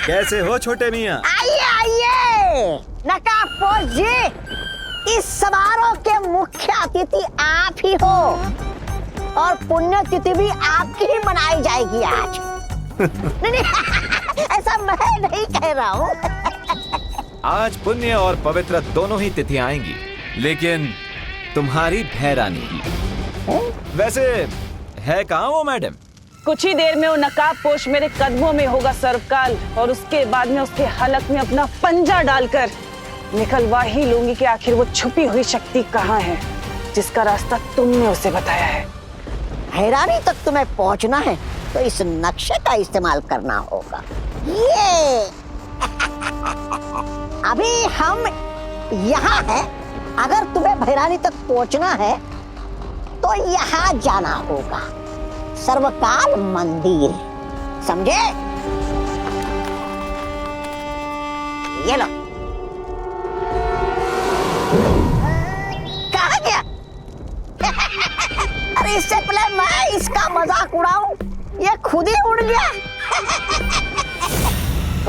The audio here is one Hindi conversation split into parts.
कैसे हो छोटे मियाँ? आइए आइए नकाबपोश जी, इस समारोह के मुख्य अतिथि आप ही हो और पुण्यतिथि भी आपकी ही मनाई जाएगी आज। नहीं, ऐसा मैं नहीं कह रहा हूँ। आज पुण्य और पवित्र दोनों ही तिथियां आएंगी, लेकिन तुम्हारी भैरानी की। वैसे है कहाँ वो मैडम? कुछ ही देर में वो नकाबपोश मेरे कदमों में होगा सर्वकाल, और उसके बाद में उसके हलक में अपना पंजा डालकर निकलवा ही लूंगी कि आखिर वो छुपी हुई शक्ति कहाँ है जिसका रास्ता तुमने उसे बताया है। भैरानी तक तुम्हें पहुंचना है तो इस नक्शे का इस्तेमाल करना होगा। ये अभी हम यहाँ हैं। अगर तुम्हें भैरानी तक पहुंचना है तो यहाँ जाना होगा, सर्वकाल मंदिर, समझे? ये लो। कहाँ गया? अरे इससे पहले मैं इसका मजाक उड़ाऊं, ये खुद ही उड़ गया।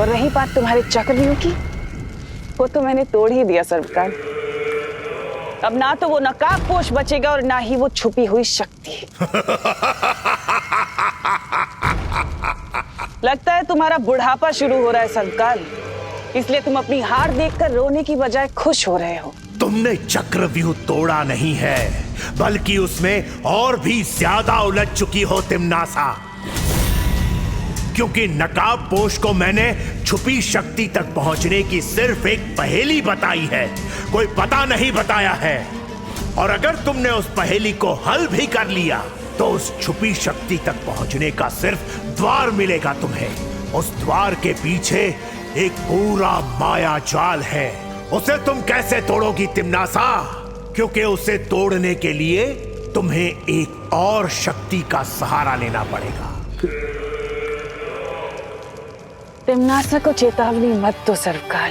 और रही बात तुम्हारे चक्रव्यूह की, वो तो मैंने तोड़ ही दिया सर्वकाल। अब ना तो वो नकाबपोश बचेगा और ना ही वो छुपी हुई शक्ति। लगता है तुम्हारा बुढ़ापा शुरू हो रहा है सर्वकाल, इसलिए तुम अपनी हार देखकर रोने की बजाय खुश हो रहे हो। तुमने चक्रव्यूह तोड़ा नहीं है, बल्कि उसमें और भी ज्यादा उलझ चुकी हो तिम्नासा। क्योंकि नकाबपोश को मैंने छुपी शक्ति तक पहुंचने की सिर्फ एक पहेली बताई है, कोई पता नहीं बताया है। और अगर तुमने उस पहेली को हल भी कर लिया तो उस छुपी शक्ति तक पहुंचने का सिर्फ द्वार मिलेगा तुम्हें। उस द्वार के पीछे एक पूरा माया जाल है। उसे तुम कैसे तोड़ोगी तिम्नासा? क्योंकि उसे तोड़ने के लिए तुम्हें एक और शक्ति का सहारा लेना पड़ेगा। तिम्नासा को चेतावनी मत दो सर्वकाल।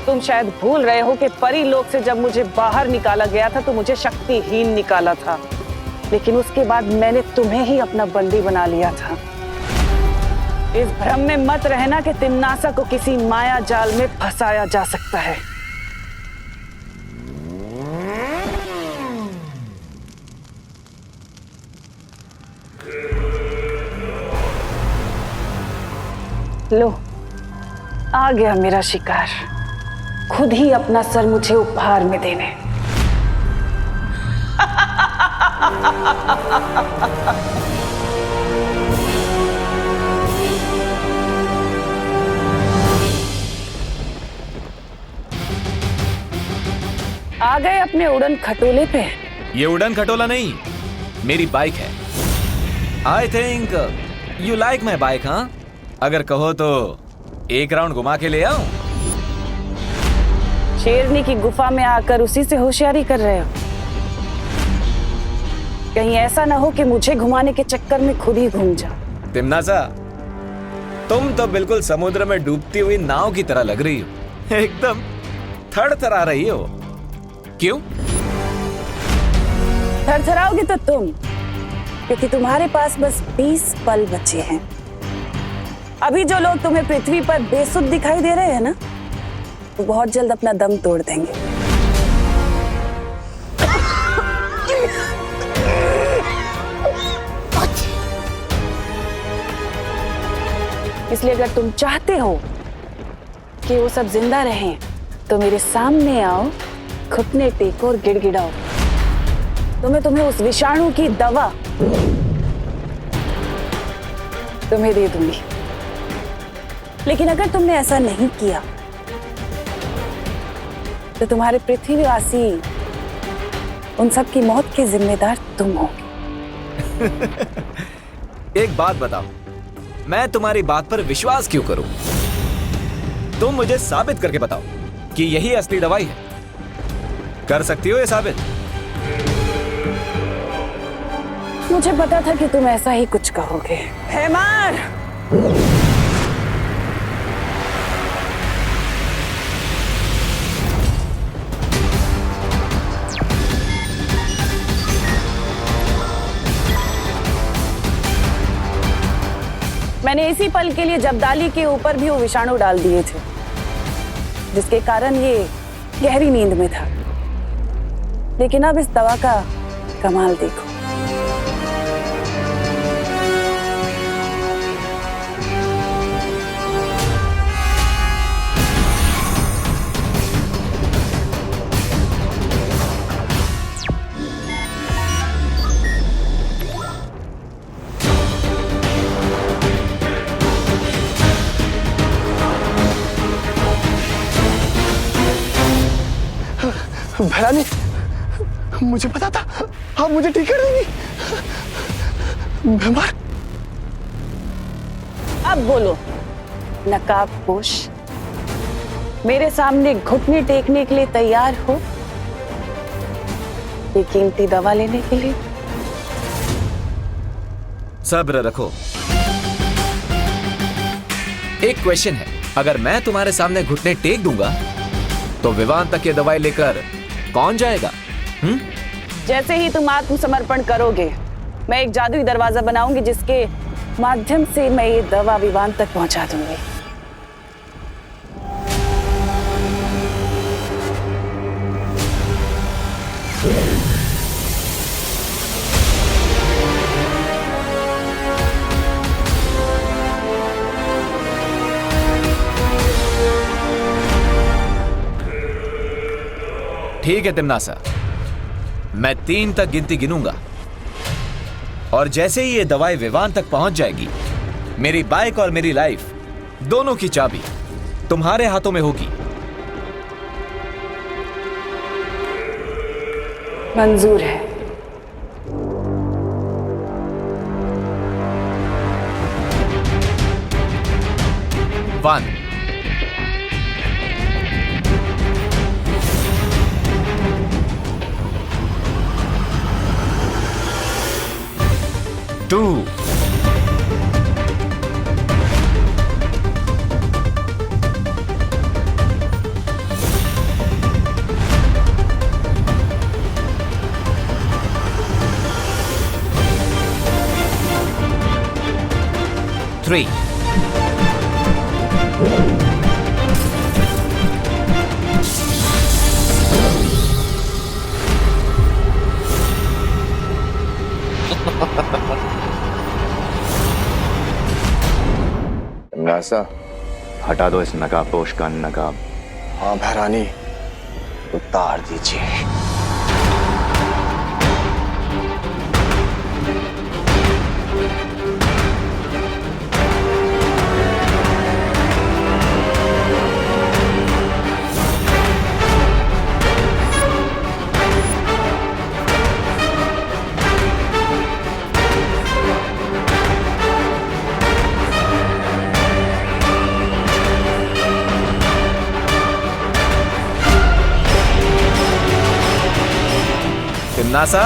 तुम शायद भूल रहे हो कि परी लोक से जब मुझे बाहर निकाला गया था तो मुझे शक्तिहीन निकाला था, लेकिन उसके बाद मैंने तुम्हें ही अपना बंदी बना लिया था। इस भ्रम में मत रहना कि तिम्नासा को किसी माया जाल में फंसाया जा सकता है। लो, आ गया मेरा शिकार, खुद ही अपना सर मुझे उपहार में देने। आ गए अपने उड़न खटोले पे। ये उड़न खटोला नहीं, मेरी बाइक है। I think you like my bike. हाँ, अगर कहो तो एक राउंड घुमा के ले आऊं। शेरनी की गुफा में आकर उसी से होशियारी कर रहे हो? कहीं ऐसा ना हो कि मुझे घुमाने के चक्कर में खुद ही घूम जाओ। तिम्नासा, तुम तो बिल्कुल समुद्र में डूबती हुई नाव की तरह लग रही हो, एकदम थरथरा रही हो। क्यों? थरथराओगे तो तुम, क्योंकि तुम्हारे पास बस 20 पल बचे हैं। अभी जो लोग तुम्हें पृथ्वी पर बेसुध दिखाई दे रहे हैं ना, वो बहुत जल्द अपना दम तोड़ देंगे। इसलिए अगर तुम चाहते हो कि वो सब जिंदा रहें, तो मेरे सामने आओ, घुटने टेको और गिड़गिड़ाओ, तो मैं तुम्हें उस विषाणु की दवा तुम्हें दे दूंगी। लेकिन अगर तुमने ऐसा नहीं किया तो तुम्हारे पृथ्वीवासी उन सब की मौत के जिम्मेदार तुम होगे। एक बात बताओ, मैं तुम्हारी बात पर विश्वास क्यों करूं? तुम मुझे साबित करके बताओ कि यही असली दवाई है। कर सकती हो ये साबित? मुझे पता था कि तुम ऐसा ही कुछ कहोगे। हैमार! मैं मैंने इसी पल के लिए जब्दाली के ऊपर भी वो विषाणु डाल दिए थे, जिसके कारण ये गहरी नींद में था। लेकिन अब इस दवा का कमाल देखो। भैरानी, मुझे पता था आप मुझे ठीक कर देंगी। बीमार। अब बोलो नकाबपोश, मेरे सामने घुटने टेकने के लिए तैयार हो ये कीमती दवा लेने के लिए? सब्र रखो। एक क्वेश्चन है, अगर मैं तुम्हारे सामने घुटने टेक दूंगा तो विवान तक ये दवाई लेकर कौन जाएगा? जैसे ही तुम आत्मसमर्पण करोगे, मैं एक जादुई दरवाजा बनाऊंगी जिसके माध्यम से मैं ये दवा विवान तक पहुंचा दूंगी। ठीक है तिम्नासा, मैं 3 तक गिनती गिनूंगा और जैसे ही ये दवाई विवान तक पहुंच जाएगी, मेरी बाइक और मेरी लाइफ दोनों की चाबी तुम्हारे हाथों में होगी। मंजूर है। वन, 2, 3, नासा, हटा दो इस नकाबपोश का नकाब। हाँ भैरानी, उतार दीजिए। तिम्नासा,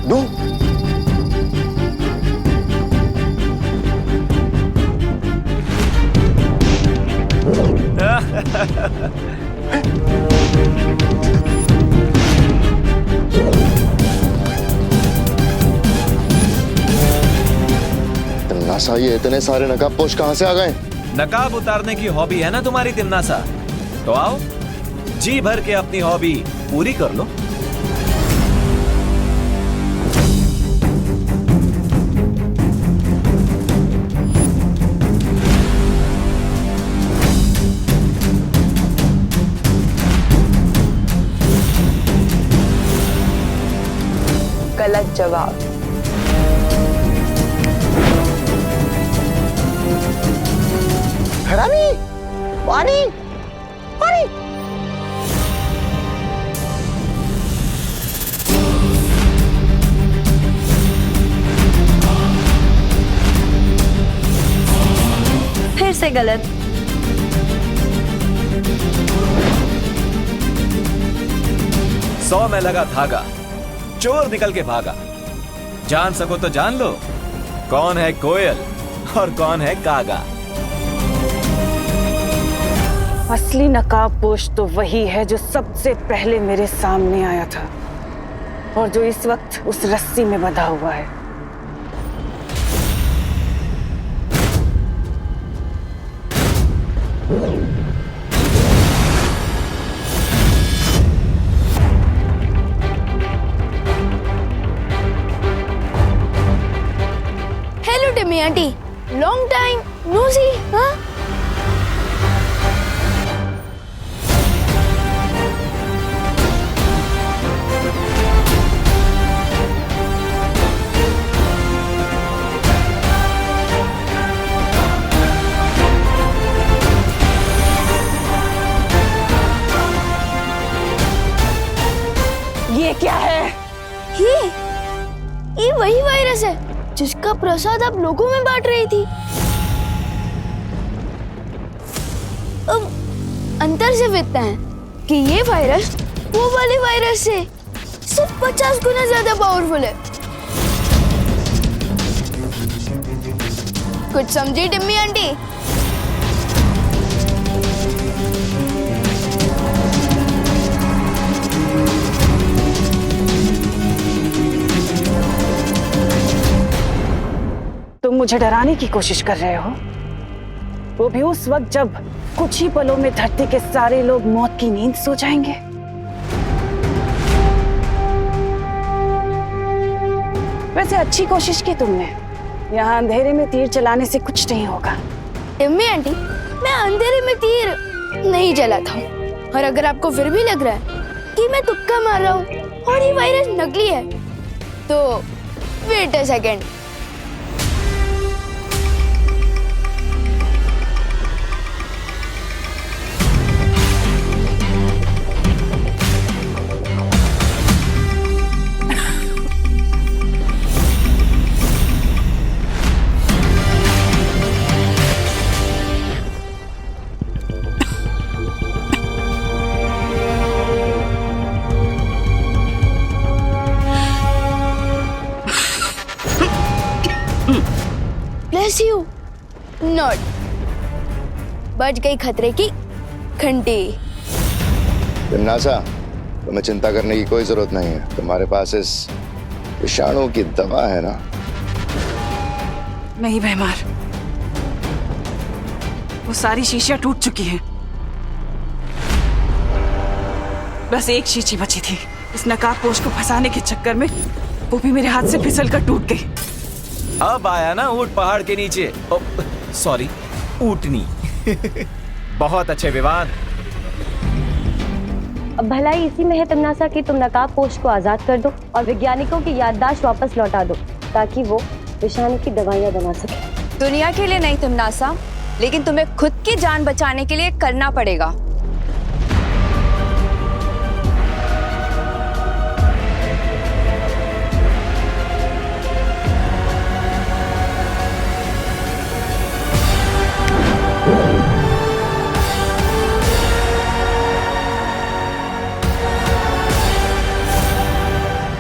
दो। नासा, ये इतने सारे नकाबपोश कहां से आ गए? नकाब उतारने की हॉबी है ना तुम्हारी तिम्नासा, तो आओ जी भर के अपनी हॉबी पूरी कर लो। गलत जवाब। भैरानी, पानी, पानी। फिर से गलत। सौ में लगा धागा, चोर निकल के भागा। जान सको तो जान लो, कौन है कोयल और कौन है कागा। असली नकाबपोश तो वही है जो सबसे पहले मेरे सामने आया था और जो इस वक्त उस रस्सी में बंधा हुआ है। Hello Timmy aunty, long time no see. हाँ ये क्या है? ये वही वायरस है जिसका प्रसाद आप लोगों में बांट रही थी। अब अंतर सिर्फ इतना है कि ये वायरस वो वाले वायरस से सिर्फ 50 गुना ज्यादा पावरफुल है। कुछ समझी टिम्मी आंटी? तुम मुझे डराने की कोशिश कर रहे हो, वो भी उस वक्त जब कुछ ही पलों में धरती के सारे लोग मौत की नींद सो जाएंगे। वैसे अच्छी कोशिश की तुमने। यहाँ अंधेरे में तीर चलाने से कुछ नहीं होगा। टिम्मी आंटी, मैं अंधेरे में तीर नहीं चलाता हूँ, और अगर आपको फिर भी लग रहा है कि मैं तुक्का मार रहा हूँ और ये वायरस नकली है, तो wait a second. Bless you. Not. बच गई खतरे की घंटी। नासा, तुम्हें चिंता करने की कोई जरूरत नहीं है। तुम्हारे पास इस विषाणु की दवा है ना? नहीं बेमार, वो सारी शीशियां टूट चुकी हैं। बस एक शीशी बची थी। इस नकाबपोश को फंसाने के चक्कर में वो भी मेरे हाथ से फिसल कर टूट गई। अब आया ना ऊंट पहाड़ के नीचे। सॉरी, ऊंटनी। बहुत अच्छे विवान। अब भलाई इसी में है तमनासा कि तुम नकाबपोश को आजाद कर दो और वैज्ञानिकों की याददाश्त वापस लौटा दो ताकि वो विषाणु की दवाइयां बना सके। दुनिया के लिए नहीं तमनासा, लेकिन तुम्हें खुद की जान बचाने के लिए करना पड़ेगा।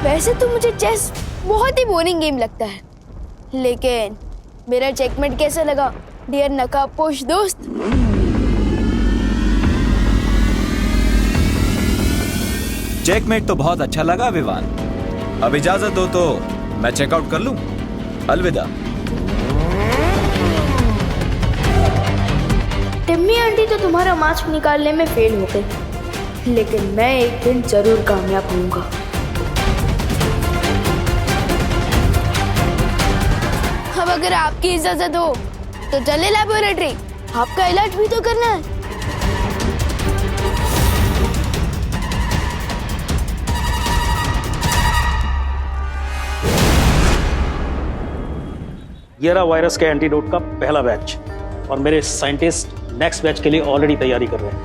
वैसे तो मुझे चेस बहुत ही बोरिंग गेम लगता है, लेकिन मेरा चेकमेट कैसा लगा डियर नकाबपोश दोस्त? चेकमेट तो बहुत अच्छा लगा विवान। अब इजाजत दो तो मैं चेकआउट कर लूं। अलविदा। टिम्मी आंटी तो तुम्हारा मास्क निकालने में फेल हो गई, लेकिन मैं एक दिन जरूर कामयाब होऊंगा। अब अगर आपकी इजाजत हो तो चले लैबोरेटरी, आपका इलाज भी तो करना है। ये रहा वायरस के एंटीडोट का पहला बैच, और मेरे साइंटिस्ट नेक्स्ट बैच के लिए ऑलरेडी तैयारी कर रहे हैं।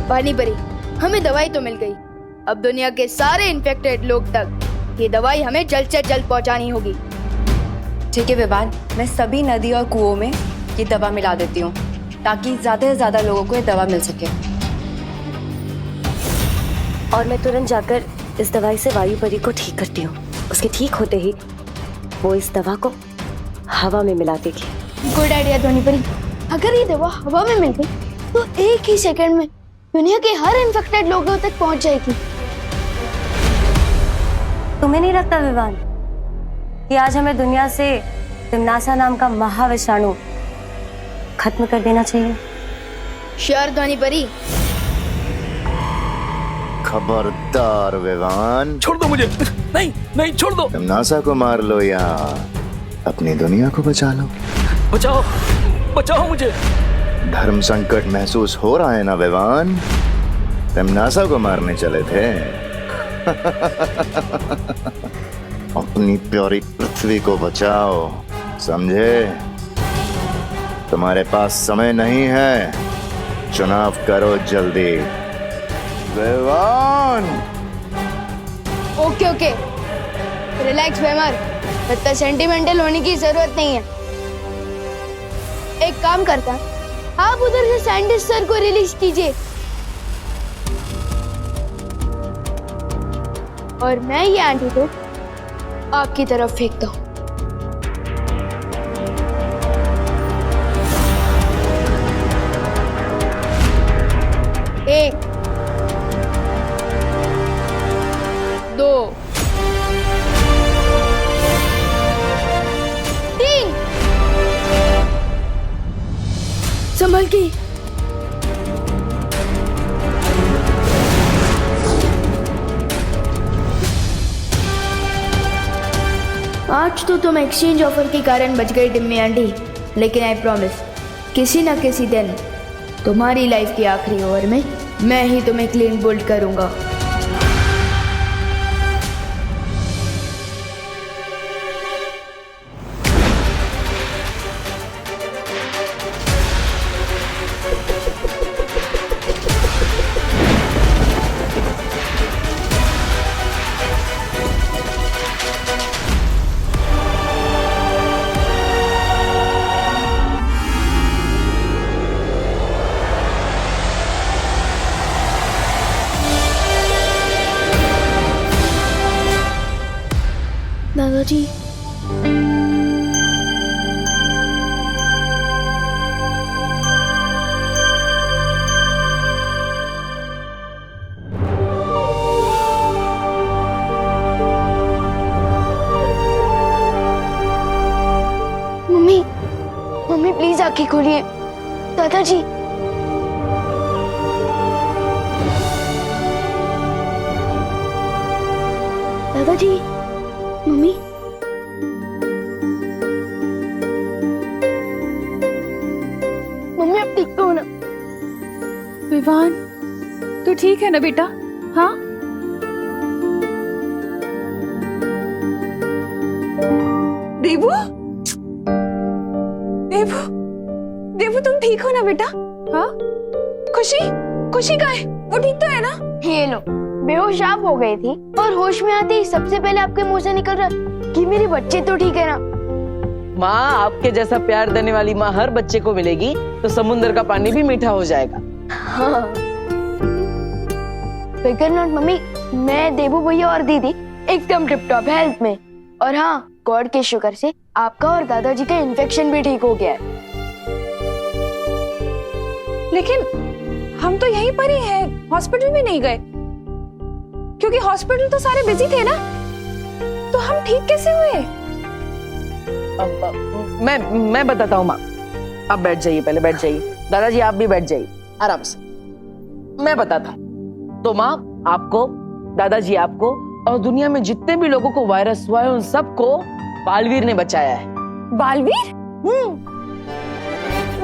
पानी परी, हमें दवाई तो मिल गई। अब दुनिया के सारे इन्फेक्टेड लोग तक ये दवाई हमें जल्द से जल्द पहुंचानी होगी। ठीक है विवान, मैं सभी नदी और कुओं में ये दवा मिला देती हूँ ताकि ज्यादा से ज्यादा लोगों को ये दवा मिल सके। और मैं तुरंत जाकर इस दवाई से वायु परी को ठीक करती हूँ। उसके ठीक होते ही वो इस दवा को हवा में मिला देगी। गुड आइडिया धोनी परी। अगर ये दवा हवा में मिल गई तो एक ही सेकंड में दुनिया के हर इन्फेक्टेड लोगों तक पहुंच जाएगी। तुम्हें नहीं लगता विवान कि आज हमें दुनिया से तिम्नासा नाम का महाविषाणु खत्म कर देना चाहिए? श्योर धोनी परी। खबरदार विवान, छोड़ दो मुझे। नहीं नहीं, छोड़ दो। तिम्नासा को मार लो या अपनी दुनिया को बचा लो। बचाओ बचाओ मुझे। धर्म संकट महसूस हो रहा है ना विवान? तिम्नासा को मारने चले थे। अपनी प्यारी पृथ्वी को बचाओ, समझे? तुम्हारे पास समय नहीं है, चुनाव करो जल्दी। विवान! ओके ओके, रिलैक्स बेमर, इतना सेंटिमेंटल होने की जरूरत नहीं है। एक काम करता है, आप उधर से साइंटिस्ट सर को रिलीज कीजिए और मैं ये एंटीडोट आपकी तरफ फेंकता हूँ। एक, दो, तीन, संभल के। आज तो तुम एक्सचेंज ऑफर के कारण बच गई डिम्मी आंटी, लेकिन आई प्रॉमिस किसी न किसी दिन तुम्हारी लाइफ की आखिरी ओवर में मैं ही तुम्हें क्लीन बोल्ड करूंगा। दादाजी, मम्मी मम्मी प्लीज आंखें खोलिए। दादाजी, दादाजी, मम्मी, मम्मी आप ठीक तो हो ना? विवान, तू ठीक है ना बेटा? हाँ? देवू, देवू, देवू तुम ठीक हो ना बेटा? हाँ? खुशी, खुशी कहाँ है? वो ठीक तो है ना? ये लो, बेहोश आप हो गई थी और होश में आते ही सबसे पहले आपके मुंह से निकल रहा कि मेरे बच्चे तो ठीक है ना। माँ, आपके जैसा प्यार देने वाली माँ हर बच्चे को मिलेगी तो समुद्र का पानी भी मीठा हो जाएगा। हाँ। फिकर नॉट मम्मी, मैं, देवू भैया और दीदी एकदम टिप टॉप हेल्थ में। और हाँ, गॉड के शुक्र से आपका और दादाजी का इन्फेक्शन भी ठीक हो गया है। लेकिन हम तो यहीं पर ही हैं, हॉस्पिटल में नहीं गए, क्योंकि हॉस्पिटल तो सारे बिजी थे ना, तो हम ठीक कैसे हुए? मैं बताता हूँ माँ, आप बैठ जाइए, पहले बैठ जाइए। दादाजी आप भी बैठ जाइए आराम से, मैं बताता हूँ। तो माँ, आपको, दादाजी आपको और दुनिया में जितने भी लोगों को वायरस हुआ है उन सबको बालवीर ने बचाया है। बालवीर?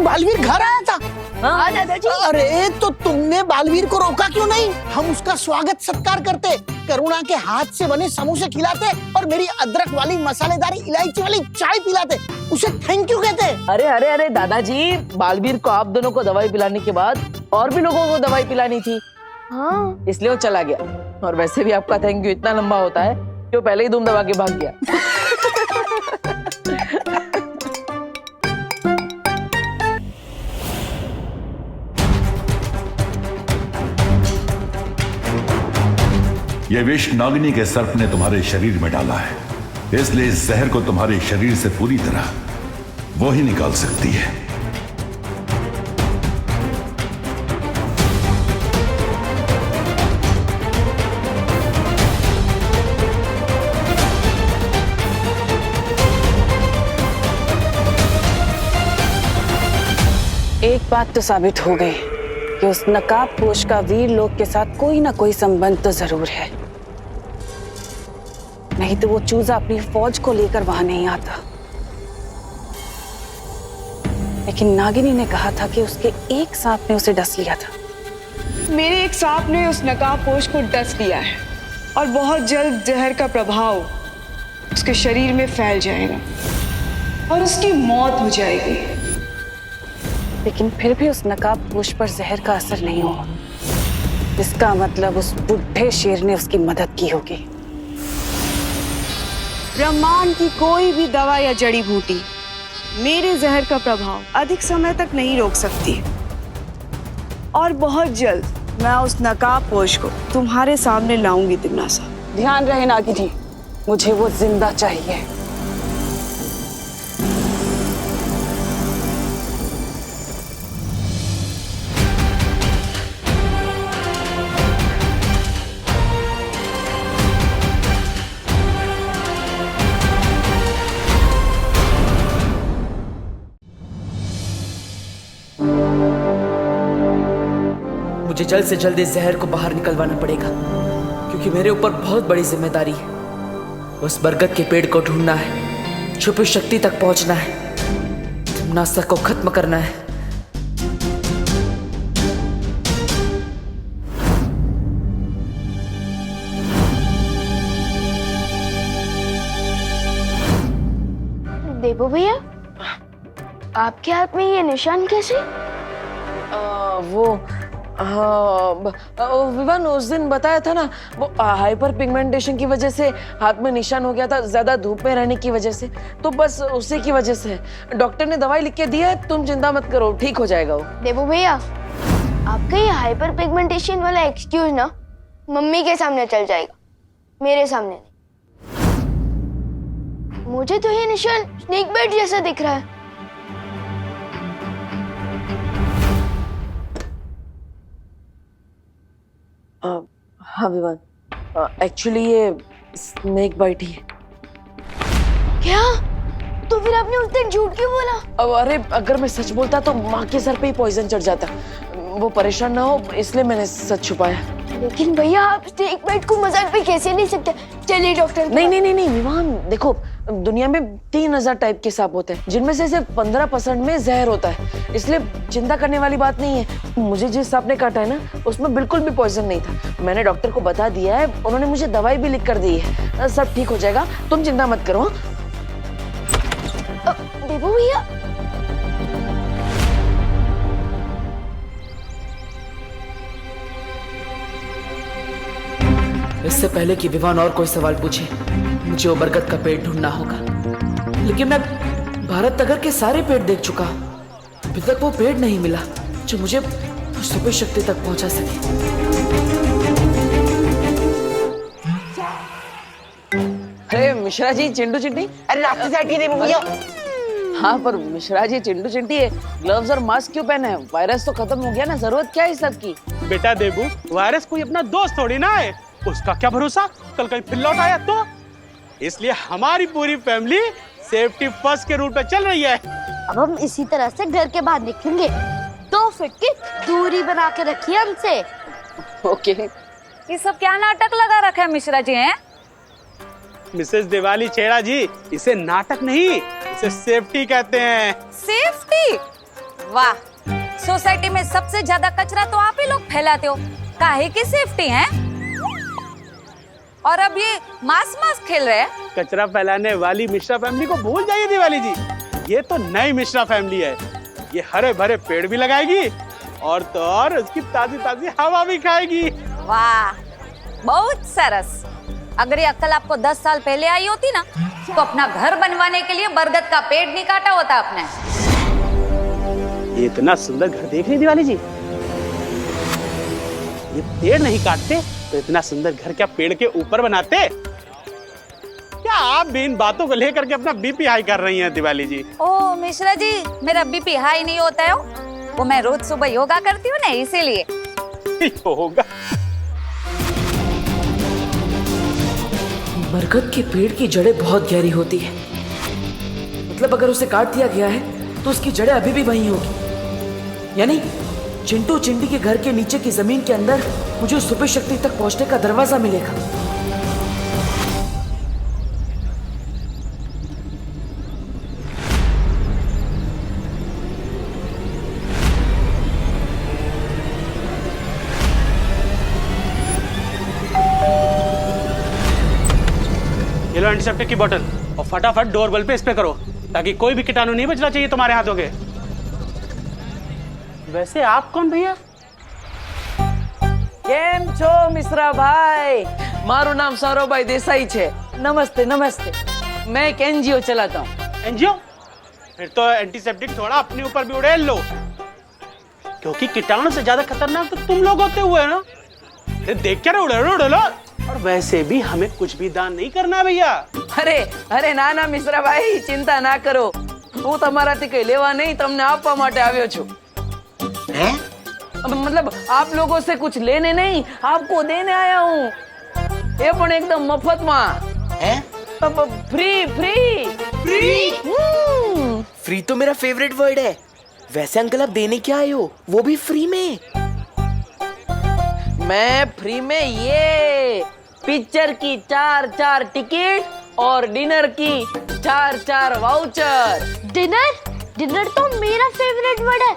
बालवीर घर आया था? हाँ दादाजी। अरे तो तुमने बालवीर को रोका क्यों नहीं? हम उसका स्वागत सत्कार करते, करुणा के हाथ से बने समोसे खिलाते और मेरी अदरक वाली मसालेदार इलायची वाली चाय पिलाते, उसे थैंक यू कहते। अरे अरे अरे दादाजी, बालवीर को आप दोनों को दवाई पिलाने के बाद और भी लोगों को दवाई पिलानी थी। हाँ, इसलिए वो चला गया। और वैसे भी आपका थैंक यू इतना लंबा होता है कि वो पहले ही धूम दबा के भाग गया। ये विष नागिनी के सर्प ने तुम्हारे शरीर में डाला है, इसलिए इस जहर को तुम्हारे शरीर से पूरी तरह वो ही निकाल सकती है। एक बात तो साबित हो गई कि उस नकाबपोश का वीर लोक के साथ कोई ना कोई संबंध तो जरूर है, नहीं तो वो चूजा अपनी फौज को लेकर वहां नहीं आता। लेकिन नागिनी ने कहा था कि उसके एक सांप ने उसे डस लिया था। मेरे एक सांप ने उस नकाबपोश को डस लिया है और बहुत जल्द जहर का प्रभाव उसके शरीर में फैल जाएगा और उसकी मौत हो जाएगी। लेकिन फिर भी उस नकाबपोश पर जहर का असर नहीं हुआ। इसका मतलब उस बुढ़े शेर ने उसकी मदद की होगी। ब्रह्मांड की कोई भी दवा या जड़ी बूटी मेरे जहर का प्रभाव अधिक समय तक नहीं रोक सकती और बहुत जल्द मैं उस नकाबपोश को तुम्हारे सामने लाऊंगी तिमनासा। ध्यान रहे नागिनी, मुझे वो जिंदा चाहिए। मुझे जल्द से जल्द इस जहर को बाहर निकलवाना पड़ेगा, क्योंकि मेरे ऊपर बहुत बड़ी जिम्मेदारी है। उस बरगद के पेड़ को ढूंढना है, छुपी शक्ति तक पहुंचना है, तिमनासा को खत्म करना है। देवो भैया, आपके हाथ में ये निशान कैसे? विवान उस दिन बताया था ना, वो हाइपर पिगमेंटेशन की वजह से हाथ में निशान हो गया था, ज्यादा धूप में रहने की वजह से, तो बस उसी की वजह से। डॉक्टर ने दवाई लिख के दी है, तुम चिंता मत करो, ठीक हो जाएगा वो। देवो भैया, आपका ये हाइपर पिगमेंटेशन वाला एक्सक्यूज ना मम्मी के सामने चल जाएगा, मेरे सामने नहीं। मुझे तो ये निशान स्नेक बाइट जैसा दिख रहा है। हाँ विवान, एक्चुअली ये स्नेक बाइट ही है। क्या? तो फिर आपने उस दिन झूठ क्यों बोला? अरे अगर मैं सच बोलता तो माँ के सर पे ही पॉइजन चढ़ जाता, वो परेशान ना हो इसलिए मैंने सच छुपाया। लेकिन भैया, आप स्नेक बाइट को मजाक पे कैसे नहीं सकते? चलिए डॉक्टर। नहीं विवान, देखो दुनिया में 3000 टाइप के सांप होते हैं, जिनमें से सिर्फ 15% में जहर होता है, इसलिए चिंता करने वाली बात नहीं है। मुझे जिस सांप ने काटा है ना, उसमें बिल्कुल भी पॉइजन नहीं था। मैंने डॉक्टर को बता दिया है, उन्होंने मुझे दवाई भी लिख कर दी है, सब ठीक हो जाएगा, तुम चिंता मत करो। देवो भैया, इससे पहले कि विवान और कोई सवाल पूछे, मुझे वो बरगद का पेड़ ढूंढना होगा। लेकिन मैं भारत नगर के सारे पेड़ देख चुका, अभी तक वो पेड़ नहीं मिला जो मुझे सुपर शक्ति तक पहुंचा सके। अरे मिश्रा जी, चिंटू चिंटी, अरे रास्ते से हटिए देवो भैया। हाँ पर मिश्रा जी, चिंटू चिंटी है, ग्लव्स और मास्क क्यों पहने हैं? वायरस तो खत्म हो गया ना, जरूरत क्या है इस सब की? बेटा देबू, वायरस कोई अपना दोस्त थोड़ी ना है, उसका क्या भरोसा कल कहीं फिर लौट आया तो। इसलिए हमारी पूरी फैमिली सेफ्टी फर्स्ट के रूट पे चल रही है। अब हम इसी तरह से घर के बाहर निकलेंगे, 2 फीट की दूरी बना के रखिए हमसे। ओके। ये सब क्या नाटक लगा रखा है मिश्रा जी हैं? मिसेस दिवाली छेड़ा जी, इसे नाटक नहीं, इसे सेफ्टी कहते हैं। सेफ्टी? वाह, सोसाइटी में सबसे ज्यादा कचरा तो आप ही लोग फैलाते हो, काहे की सेफ्टी है? और अब ये मास खेल रहे हैं। कचरा फैलाने वाली मिश्रा फैमिली को भूल जाइए दिवाली जी, ये तो नई मिश्रा फैमिली है। ये हरे भरे पेड़ भी लगाएगी और तो और उसकी ताजी ताजी हवा भी खाएगी। वाह, बहुत सरस। अगर ये अक्ल आपको 10 साल पहले आई होती ना, तो अपना घर बनवाने के लिए बरगद का पेड़ नहीं काटा होता आपने। ये इतना सुंदर घर देख रही दिवाली जी, ये पेड़ नहीं काटते तो इतना सुंदर घर क्या पेड़ के ऊपर बनाते? क्या आप भी इन बातों को लेकर के अपना बीपी हाई कर रही हैं दिवाली जी। ओ मिश्रा जी, मेरा बीपी हाई नहीं होता है वो मैं रोज सुबह योगा करती हूँ ना, इसीलिए। योगा? बरगद के पेड़ की जड़ें बहुत गहरी होती है, मतलब अगर उसे काट दिया गया है तो उसकी जड़ें अभी भी वहीं होगी। यानी चिंटू चिंटी के घर के नीचे की जमीन के अंदर मुझे उस सुपर शक्ति तक पहुंचने का दरवाजा मिलेगा। ये लो एंटीसेप्टिक की बोतल और फटाफट डोरबेल पे स्प्रे करो ताकि कोई भी कीटाणु नहीं बचना चाहिए तुम्हारे हाथों के। वैसे आप कौन भैया? કેમ છો મિશ્રા ભાઈ? મારું નામ સૌરભભાઈ દેસાઈ છે। નમસ્તે નમસ્તે। मैं एक एनजीओ चलाता हूँ। एनजीओ? फिर तो एंटीसेप्टिक थोड़ा अपने ऊपर भी उड़ेल लो, क्योंकि कीटाणु से ज्यादा खतरनाक तो तुम लोग होते हुए ना। देख क्या उड़े लो। और वैसे भी हमें कुछ भी दान नहीं करना है भैया। अरे अरे ना ना मिश्रा भाई चिंता ना करो, હું તમારાથી કઈ લેવા નહીં, તમને આપવા માટે આવ્યો છું। मतलब आप लोगों से कुछ लेने नहीं, आपको देने आया हूँ। ये पण एकदम मफत में। Free free free? फ्री तो मेरा फेवरेट वर्ड है। वैसे अंकल आप देने क्या आए हो, वो भी फ्री में? मैं फ्री में ये पिक्चर की 4 टिकट और डिनर की 4 वाउचर। डिनर तो मेरा फेवरेट वर्ड है।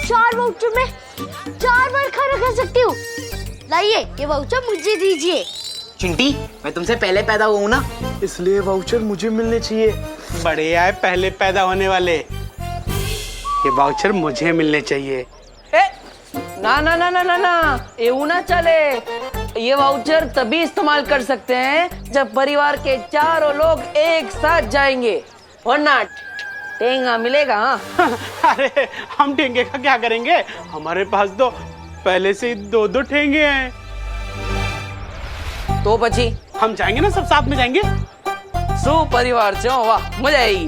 4 वाउचर में 4 बार खाना खा सकती हूँ। लाइए ये वाउचर मुझे दीजिए। चिंटी, मैं तुमसे पहले पैदा हुआ हूँ ना, इसलिए वाउचर मुझे मिलने चाहिए। बड़े आए पहले पैदा होने वाले, ये वाउचर मुझे मिलने चाहिए। ना ना ना ना ना ना, ये ना चले। ये वाउचर तभी इस्तेमाल कर सकते हैं जब परिवार के चारों लोग एक साथ जाएंगे, वरना टेंगा मिलेगा। अरे हम टेंगे का क्या करेंगे, हमारे पास तो पहले से ही 2 ठेंगे हैं। तो बची हम जाएंगे ना, सब साथ में जाएंगे। परिवार से वाह मजा आएगी।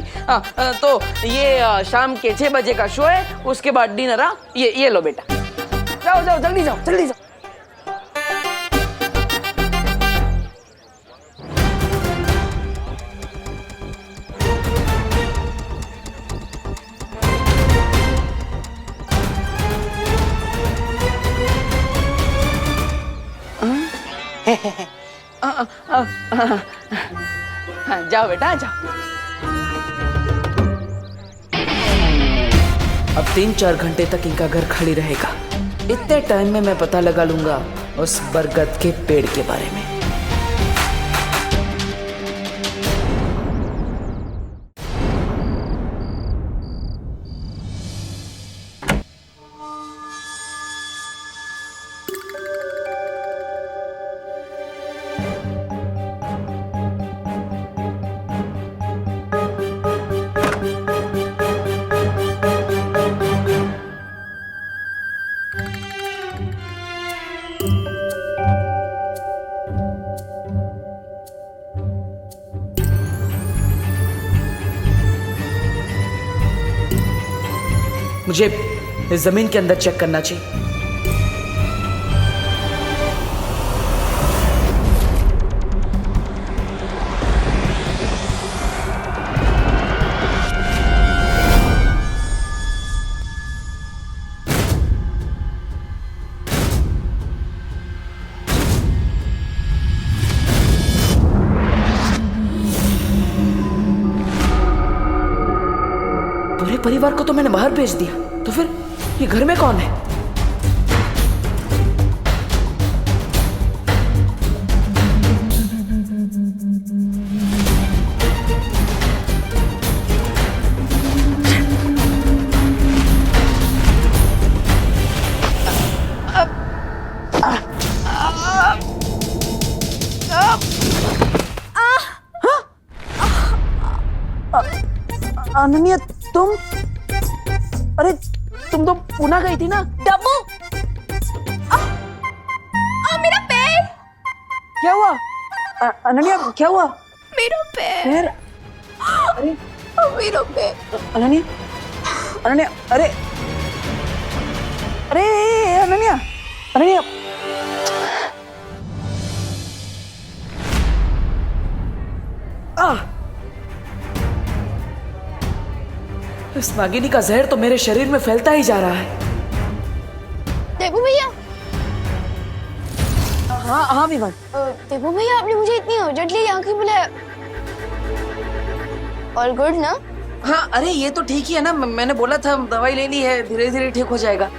तो ये शाम के 6 बजे का शो है, उसके बाद डिनर। ये लो बेटा, जाओ जाओ जल्दी जाओ जल्दी जाओ। जाओ बेटा जाओ। अब 3-4 घंटे तक इनका घर खाली रहेगा। इतने टाइम में मैं पता लगा लूंगा उस बरगद के पेड़ के बारे में। मुझे इस जमीन के अंदर चेक करना चाहिए। पूरे परिवार को तो मैंने बाहर भेज दिया, तो फिर ये घर में कौन है? अनन्या तुम, अरे तुम तो पुणे गई थी ना? डब्बू, मेरा पैर। क्या हुआ? अनन्या क्या हुआ? मेरा पैर। अरे मेरा पैर। अनन्या, अनन्या, अरे अरे अनन्या, अनन्या। इस नागिनी का जहर तो मेरे शरीर में फैलता ही जा रहा है। देबू भैया। हाँ हाँ विमान। देबू भैया, आपने मुझे इतनी अर्जेंटली यहाँ क्यों बुलाया? ऑल गुड ना? हाँ अरे ये तो ठीक ही है ना, मैंने बोला था दवाई ले ली है, धीरे धीरे ठीक हो जाएगा।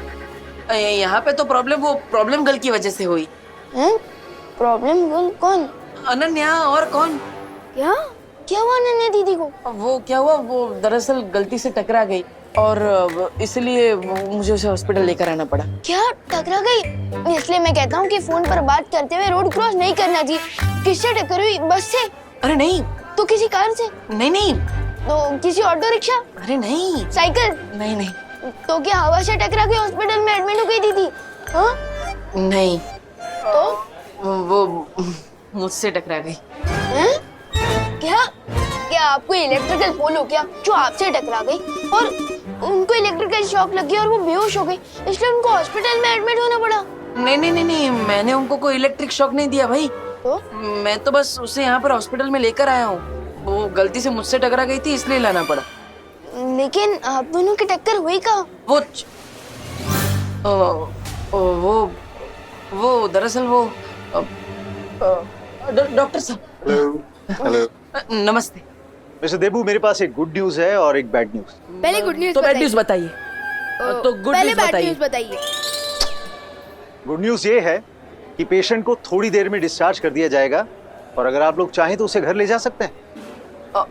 यहाँ पे तो प्रॉब्लम गर्ल की वजह से हुई। प्रॉब्लम गर्ल कौन? अनन्या, और कौन? क्या हुआ अनन्या दीदी को? वो क्या हुआ, वो दरअसल गलती से टकरा गई और इसलिए मुझे उसे हॉस्पिटल लेकर आना पड़ा। क्या टकरा गई? इसलिए मैं कहता हूँ कि फोन पर बात करते हुए रोड क्रॉस नहीं करना चाहिए। किससे टक्कर हुई? बस से? अरे नहीं। तो किसी कार से? नहीं नहीं। तो किसी ऑटो रिक्शा? अरे नहीं। साइकिल? नहीं नहीं। तो क्या हवा से टकरा के हॉस्पिटल में एडमिट हो गई दीदी? हाँ? नहीं। तो वो मुझसे टकरा गई। क्या आपको इलेक्ट्रिकल पोल हो क्या जो आपसे टकरा गई और उनको इलेक्ट्रिकल शॉक लग गया और वो बेहोश हो गई, इसलिए उनको हॉस्पिटल में एडमिट होना पड़ा? नहीं नहीं नहीं नहीं, मैंने उनको कोई इलेक्ट्रिक शॉक नहीं दिया भाई। तो? मैं तो बस उसे यहाँ पर हॉस्पिटल में लेकर आया हूँ। वो गलती से मुझसे टकरा गई थी इसलिए लाना पड़ा। लेकिन आप दोनों की टक्कर हुई कहाँ? वो दरअसल वो डॉक्टर साहब। हेलो। नमस्ते मिस्टर देबू, मेरे पास एक गुड न्यूज है और एक बैड न्यूज। पहले गुड न्यूज तो बैड न्यूज बताइए। तो गुड न्यूज बताइए। गुड न्यूज ये है कि पेशेंट को थोड़ी देर में डिस्चार्ज कर दिया जाएगा और अगर आप लोग चाहें तो उसे घर ले जा सकते हैं।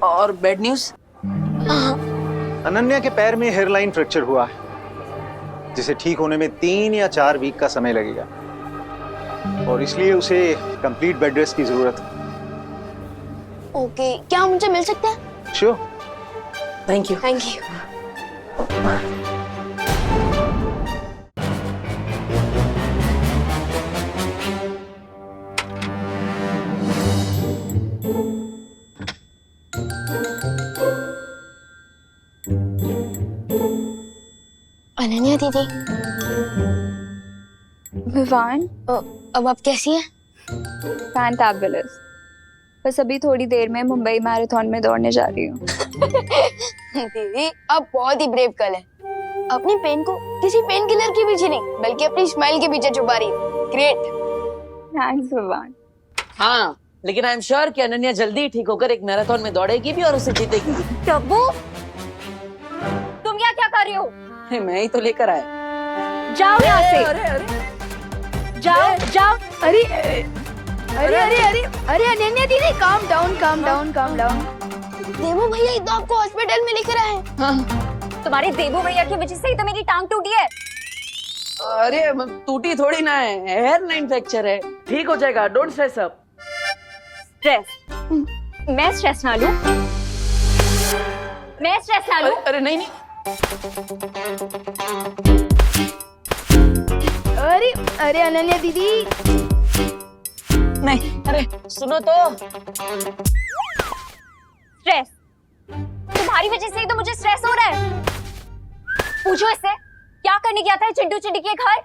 और बैड न्यूज? अनन्या के पैर में हेयरलाइन फ्रैक्चर हुआ है जिसे ठीक होने में 3 या 4 वीक का समय लगेगा और इसलिए उसे कंप्लीट बेड रेस्ट की जरूरत है। ओके, क्या मुझे मिल सकता है? Sure. Thank you. Thank you. Ananya दीदी। विवान, अब आप कैसी हैं? फैंटाबुलस। बस अभी थोड़ी देर में मुंबई मैराथन में दौड़ने जा रही हूँ। दीदी, आप बहुत ही ब्रेव गर्ल है। अपनी पेन को किसी पेन किलर के पीछे नहीं बल्कि अपनी स्माइल के पीछे छुपा रही है। ग्रेट। थैंक्स विवान। हाँ, लेकिन आई एम श्योर कि अनन्या जल्दी ठीक होकर एक मैराथन में दौड़ेगी भी और उसे जीतेगी। टब्बू, तुम यहाँ क्या कर रही हो? मैं ही तो लेकर आया। जाओ यहाँ से। अरे अरे जाओ जाओ। अरे अरे अरे अरे अरे अनन्या दीदी, calm down calm down calm down. देवू भैया तो आपको हॉस्पिटल में लेकर आए। हाँ। तुम्हारे देवू भैया की वजह से ही तो मेरी टांग टूटी है। अरे टूटी थोड़ी ना है, हेयर लाइन फ्रैक्चर है, ठीक हो जाएगा। Don't stress up. स्ट्रेस? मैं स्ट्रेस ना लूं? मैं स्ट्रेस ना लूं? अरे नहीं नहीं। अरे अरे अनन्या दीदी नहीं। अरे सुनो तो। स्ट्रेस? तुम्हारी वजह से ही तो मुझे स्ट्रेस हो रहा है। पूछो इससे क्या करने गया था चिंटू चिंटी के घर?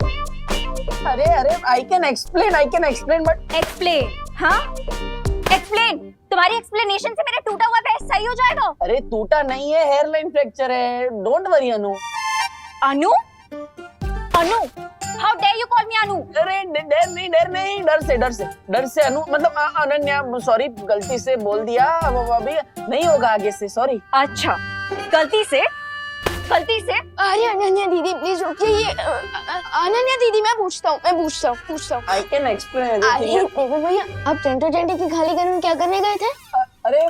अरे अरे I can explain but. Explain? हाँ, एक्सप्लेन। तुम्हारी एक्सप्लेनेशन से मेरा टूटा हुआ पैर सही हो जाएगा? अरे टूटा नहीं है, हेयर लाइन फ्रैक्चर है। Don't worry Anu. Anu? Anu? How dare you call me अनु? अरे डर नहीं, डर से अनु मतलब अनन्या, सॉरी गलती से बोल दिया, वो अभी नहीं होगा आगे से, सॉरी। अच्छा, गलती से? अरे अनन्या दीदी प्लीज रुकिए। ये अनन्या दीदी, मैं पूछता हूँ। I can explain. देखो भैया, आप चिंटू चिंटी की खाली घर में क्या करने गए थे? अरे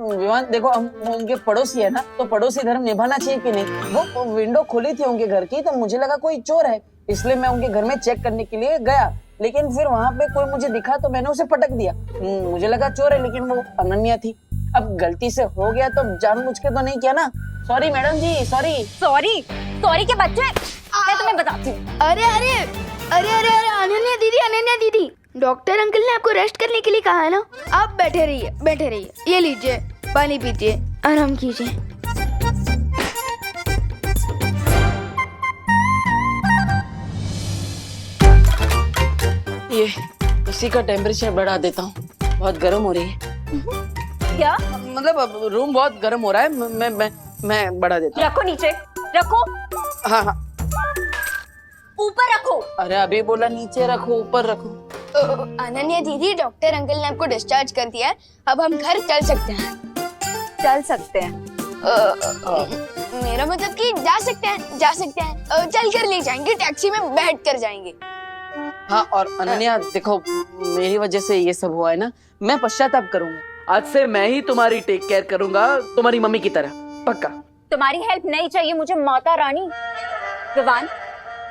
विवान देखो, हम उनके पड़ोसी है ना, तो पड़ोसी धर्म निभाना चाहिए कि नहीं। वो विंडो खुली थी उनके घर की, तो मुझे लगा कोई चोर है, इसलिए मैं उनके घर में चेक करने के लिए गया। लेकिन फिर वहाँ पे कोई मुझे दिखा तो मैंने उसे पटक दिया। मुझे लगा चोर है, लेकिन वो अनन्या थी। अब गलती से हो गया तो जानबूझ के तो नहीं किया ना। सॉरी मैडम जी, सॉरी के बच्चे, मैं तुम्हें बताती हूँ। अरे अनन्या दीदी डॉक्टर अंकल ने आपको रेस्ट करने के लिए कहा है ना। आप बैठे रहिए, बैठे रहिए। ये लीजिए, पानी पीजिए, आराम कीजिए। ये इसी का टेम्परेचर बढ़ा देता हूँ, बहुत गर्म हो रही है। क्या मतलब अब रूम बहुत गर्म हो रहा है, मैं बढ़ा देता हूँ। रखो नीचे, रखो। हाँ हाँ, ऊपर रखो। अरे अभी बोला नीचे रखो, ऊपर रखो। अनन्या दीदी, डॉक्टर अंकल ने आपको डिस्चार्ज कर दिया है, अब हम घर चल सकते हैं। चल सकते हैं? मेरा मतलब कि जा सकते हैं, जा सकते हैं। चल कर ले जाएंगे, टैक्सी में बैठ कर जाएंगे। हाँ, और अनन्या देखो, मेरी वजह से ये सब हुआ है ना, मैं पश्चाताप करूंगा। आज से मैं ही तुम्हारी टेक केयर करूंगा, तुम्हारी मम्मी की तरह, पक्का। तुम्हारी हेल्प नहीं चाहिए मुझे माता रानी। विवान,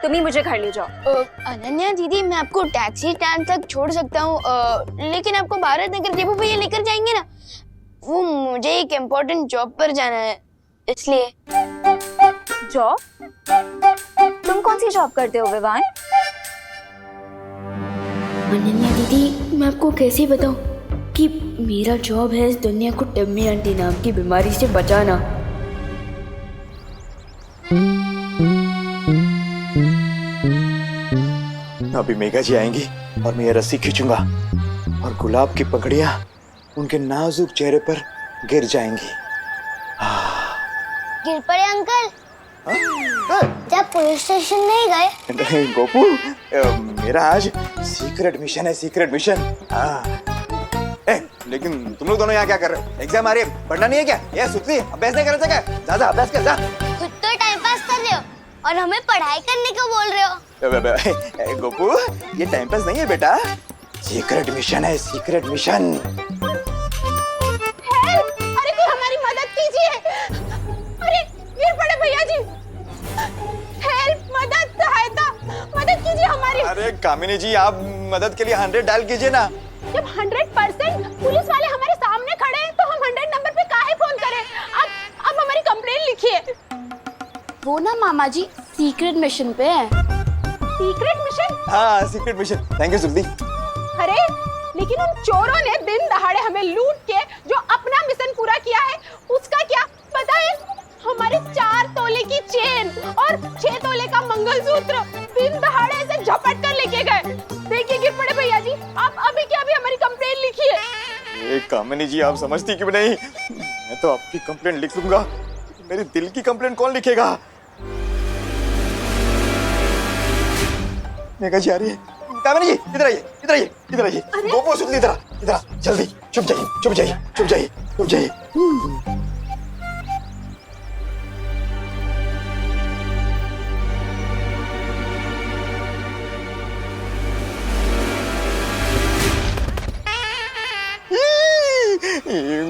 तुम ही मुझे घर ले जाओ। अनन्या दीदी, मैं आपको टैक्सी स्टैंड तक छोड़ सकता हूँ, लेकिन आपको भारत नगर देवू भैया लेकर जाएंगे ना। वो मुझे एक इम्पोर्टेंट जॉब पर जाना है, इसलिए। जॉब? तुम कौन सी जॉब करते हो विवान? अनन्या दीदी, मैं आपको कैसे बताऊं कि मेरा जॉब है इस दुनिया को टम्मी आंटी नाम की बीमारी से बचाना। अभी मेघा जी आएंगी और मैं ये रस्सी खींचूंगा और गुलाब की पकड़ियां उनके नाजुक चेहरे पर गिर जाएंगी। गिर पड़े अंकल? जब पुलिस स्टेशन नहीं गए? नहीं गोपू, मेरा आज सीक्रेट मिशन है, सीक्रेट मिशन। लेकिन तुम लोग दोनों यहाँ क्या कर रहे हो? एग्जाम आ रही है, पढ़ना नहीं है क्या? ये सुतली अभ्यास नहीं करते क्या? जा अभ्यास कर जा। खुद तो टाइम पास कर रहे हो और हमें पढ़ाई करने को बोल रहे हो। गोपू, ये टाइम पास नहीं है बेटा, सीक्रेट मिशन है, सीक्रेट मिशन। अरे कोई हमारी मदद कीजिए। अरे गिर पड़े भैया जी। हेल्प, मदद, सहायता, मदद कीजिए हमारी। अरे कामिनी जी, आप मदद के लिए 100 डायल कीजिए ना। जब 100% पुलिस वाले हमारे सामने खड़े हैं तो हम 100 नंबर पे काहे फोन करें? अब हमारी कंप्लेंट लिखिए। वो ना मामा जी सीक्रेट मिशन पे है। Secret mission? हाँ, सीक्रेट मिशन। थैंक यू सुल्दी। अरे लेकिन उन चोरों ने दिन दहाड़े हमें लूट के जो अपना मिशन पूरा किया है, उसका क्या पता है? हमारे 4 तोले की चेन और 6 तोले का मंगलसूत्र दिन दहाड़े से झपट कर लेके गए। देखिए गिर पड़े भैया जी, आप अभी के अभी हमारी कंप्लेंट लिखिए। कामिनी जी, आप समझती क्यों नहीं? मैं तो आपकी कंप्लेंट लिख लूंगा, मेरी दिल की कंप्लेंट कौन लिखेगा? मेघा जी आ रही है। कामिनी जी, इधर आइए, इधर आइए, इधर आइए। गोपू सुतली, इधर इधर जल्दी। चुप जाइए, चुप जाइए, चुप जाइए, चुप जाइए।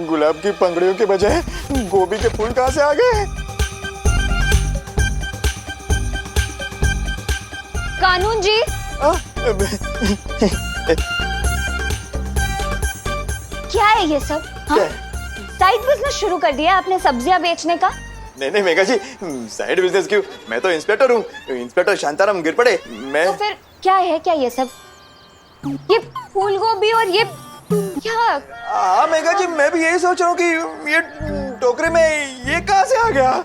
गुलाब की पंखड़ियों के बजाय गोभी के फूल कहाँ से आ गए? कानून जी, क्या है ये सब? साइड बिजनेस शुरू कर दिया आपने सब्जियां बेचने का? नहीं मेघा जी, साइड बिजनेस क्यों? मैं तो इंस्पेक्टर हूँ, इंस्पेक्टर शांताराम गिर पड़े। मैं तो फिर क्या है, क्या ये सब? ये फूल गोभी और ये क्या? हाँ मेघा जी, मैं भी यही सोच रहा हूँ कि ये टोकरे में ये कहाँ से आ गया?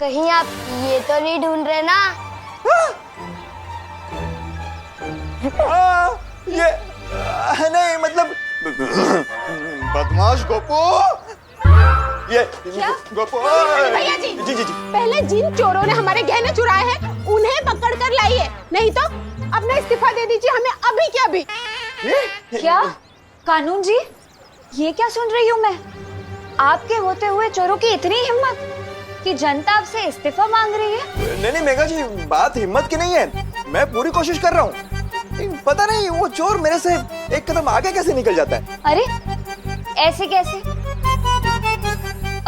कहीं आप ये तो नहीं ढूंढ रहे ना? ये नहीं, मतलब बदमाश गोपू। ये गोपू। भैया जी, जी, पहले जिन चोरों ने हमारे गहने चुराए हैं उन्हें पकड़ कर लाइए, नहीं तो अपना इस्तीफा दे दीजिए हमें अभी के अभी। क्या कानून जी, ये क्या सुन रही हूँ मैं? आपके होते हुए चोरों की इतनी हिम्मत कि जनता आपसे इस्तीफा मांग रही है? नहीं मेघा जी, बात हिम्मत की नहीं है, मैं पूरी कोशिश कर रहा हूँ। पता नहीं वो चोर मेरे से एक कदम आगे कैसे निकल जाता है। अरे ऐसे कैसे?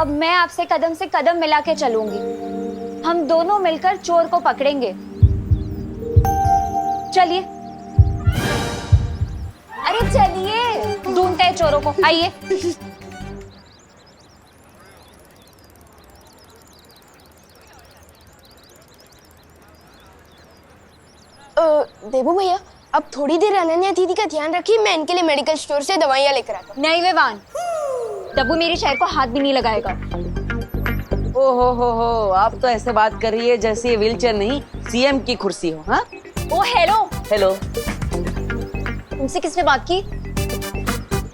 अब मैं आपसे कदम से कदम मिला के चलूंगी, हम दोनों मिलकर चोर को पकड़ेंगे। चलिए, अरे चलिए, ढूंढते हैं चोरों को, आइए। देबू भैया, अब थोड़ी देर अनन्या दीदी का ध्यान रखिए, मैं इनके लिए मेडिकल स्टोर से दवाइयाँ लेकर आता हूँ। नहीं विवान, डब्बू मेरी चेयर को हाथ भी नहीं लगाएगा। ओ हो, आप तो ऐसे बात कर रही है जैसे ये व्हीलचेयर नहीं सीएम की कुर्सी हो। हाँ ओ हेलो हेलो, तुमसे किसने बात की?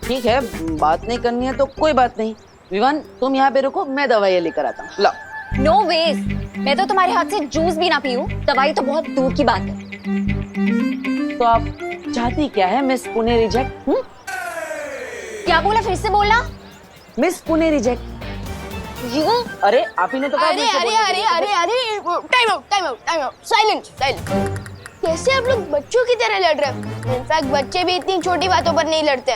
ठीक है, बात नहीं करनी है तो कोई बात नहीं। विवान तुम यहाँ पे रुको, मैं दवाइयाँ लेकर आता हूँ। लो। नो वेज, मैं तो तुम्हारे हाथ से जूस भी ना पीऊं, दवाई तो बहुत दूर की बात है। तो आप चाहती क्या है मिस पुणे रिजेक्ट? क्या बोला, फिर से बोलना। Miss Pune reject. यू? अरे आप ही ने तो कहा। अरे अरे अरे अरे अरे, टाइम आउट, साइलेंट। कैसे आप लोग बच्चों की तरह लड़ रहे हो? इनफैक्ट बच्चे भी इतनी छोटी बातों पर नहीं लड़ते।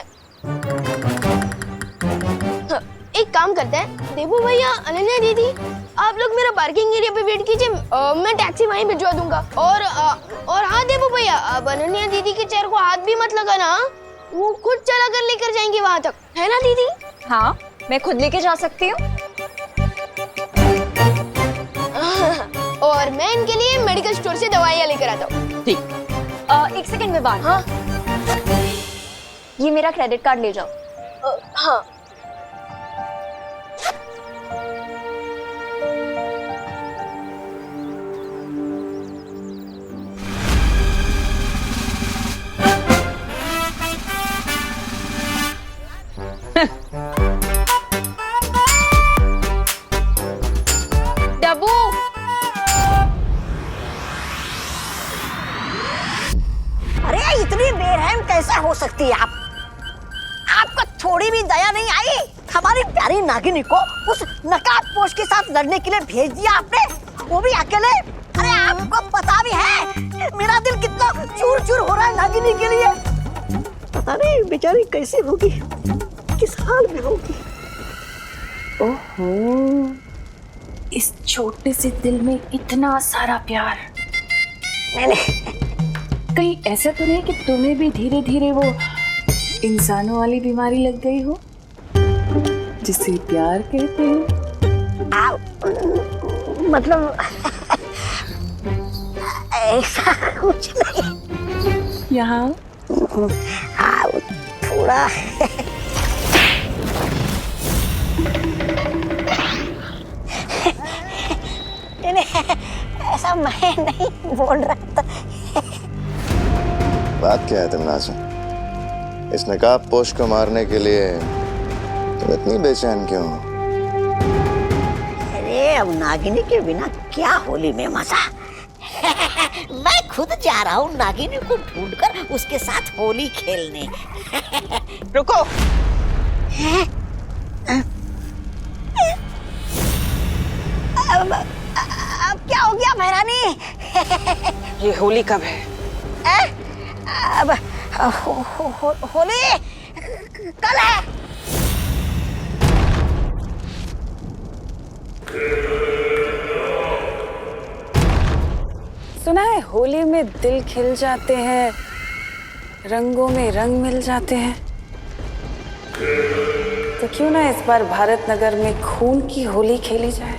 एक काम करते हैं, देबू भैया, अनन्या दीदी, आप लोग मेरा पार्किंग एरिया पे वेट कीजिए, मैं टैक्सी वहीं भिजवा दूंगा। और हाँ देबू भैया, अब अनन्या दीदी के चेयर को हाथ भी मत लगाना, वो खुद चला कर लेकर जाएंगी वहां तक, है ना दीदी? हाँ, मैं खुद लेके जा सकती हूँ। और मैं इनके लिए मेडिकल स्टोर से दवाइयाँ लेकर आता हूँ। ठीक। एक सेकंड में बात। हाँ, ये मेरा क्रेडिट कार्ड ले जाओ। हाँ। डब्बू, अरे इतनी बेरहम कैसे हो सकती है आप? आपको थोड़ी भी दया नहीं आई? हमारी प्यारी नागिनी को उस नकाबपोश के साथ लड़ने के लिए भेज दिया आपने, वो भी अकेले। अरे आपको पता भी है मेरा दिल कितना चूर चूर हो रहा है नागिनी के लिए। पता नहीं बेचारी कैसी होगी, किस हाल में होगी। ओहो, इस छोटे से दिल में इतना सारा प्यार। कहीं ऐसा तो नहीं कि तुम्हें भी धीरे धीरे वो इंसानों वाली बीमारी लग गई हो जिसे प्यार कहते हैं? मतलब ऐसा कुछ नहीं। यहाँ थोड़ा ऐसा मैं नहीं बोल रहा था। बात क्या है तमन्ना? इस नकाबपोश को मारने के लिए तुम इतनी बेचैन क्यों हो? अरे अब नागिनी के बिना क्या होली में मजा। मैं खुद जा रहा हूँ नागिनी को ढूंढकर उसके साथ होली खेलने। रुको। अब क्या हो गया महारानी? ये होली कब है? अब होली कल है। सुना है होली में दिल खिल जाते हैं, रंगों में रंग मिल जाते हैं। तो क्यों ना इस बार भारत नगर में खून की होली खेली जाए।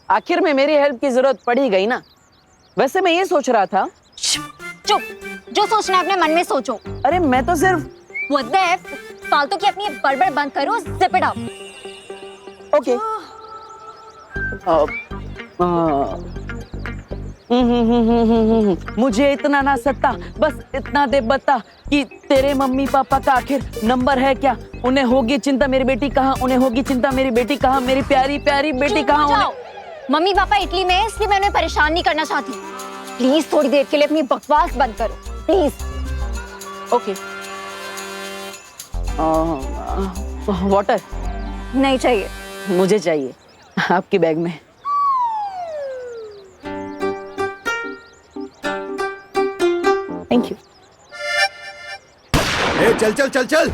आखिर में मेरी हेल्प की जरूरत पड़ी गई ना। वैसे मैं ये सोच रहा था। चुप, जो सोचना है अपने मन में सोचो। अरे मैं तो सिर्फ What the F? फालतू की अपनी बड़बड़ बंद करो, zip it up। ओके। मुझे इतना ना सत्ता, बस इतना दे बता कि तेरे मम्मी पापा का आखिर नंबर है क्या? उन्हें होगी चिंता मेरी बेटी कहाँ, उन्हें होगी चिंता मेरी बेटी कहाँ, मेरी प्यारी प्यारी बेटी कहाँ। मम्मी पापा इटली में, इसलिए मैं उन्हें परेशान नहीं करना चाहती। प्लीज थोड़ी देर के लिए अपनी बकवास बंद करो, प्लीज। ओके। वाटर नहीं चाहिए। मुझे चाहिए, आपके बैग में। Thank you. ए चल चल चल चल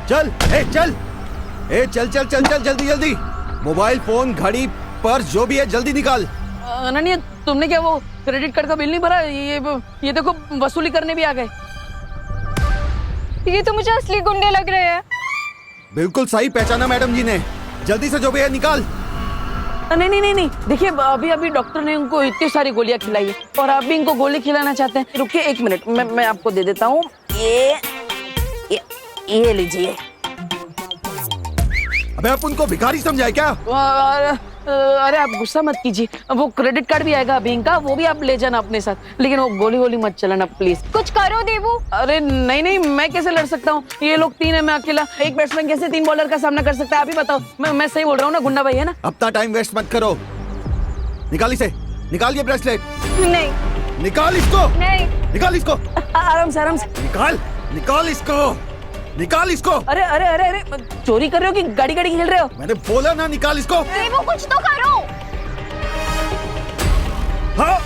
चल, ए चल, ए चल चल चल चल, जल्दी जल्दी। मोबाइल फोन, घड़ी, पर्स, जो भी है जल्दी निकाल। अनन्या, तुमने क्या वो क्रेडिट कार्ड का बिल नहीं भरा? ये देखो वसूली करने भी आ गए। ये तो मुझे असली गुंडे लग रहे हैं। बिल्कुल सही पहचाना मैडम जी ने। जल्दी से जो भी है निकाल। नहीं नहीं नहीं नहीं, देखिए अभी अभी डॉक्टर ने उनको इतनी सारी गोलियां खिलाई है और आप भी इनको गोली खिलाना चाहते हैं। रुकिए 1 मिनट, मैं आपको दे देता हूँ। ये लीजिए। अबे आप उनको भिखारी समझा है क्या? अरे आप गुस्सा मत कीजिए, वो क्रेडिट कार्ड भी आएगा अभी इनका, वो भी आप ले जाना अपने साथ, लेकिन वो गोली गोली मत चलाना प्लीज। कुछ करो देवू। अरे नहीं नहीं, मैं कैसे लड़ सकता हूँ? ये लोग 3 है, मैं अकेला। एक बैट्समैन कैसे 3 बॉलर का सामना कर सकता है? आप ही बताओ। मैं सही बोल रहा हूँ ना गुंडा भाई, है ना? अपना टाइम वेस्ट मत करो, निकाल इसे, निकाल ये ब्रेसलेट। नहीं। निकाल इसको। नहीं। निकाल इसको। आराम से आराम से। निकाल, निकाल इसको, निकाल इसको। अरे अरे अरे अरे, चोरी कर रहे हो कि गाड़ी गाड़ी खेल रहे हो? मैंने बोला ना निकाल इसको। देवू कुछ तो करो। हाँ।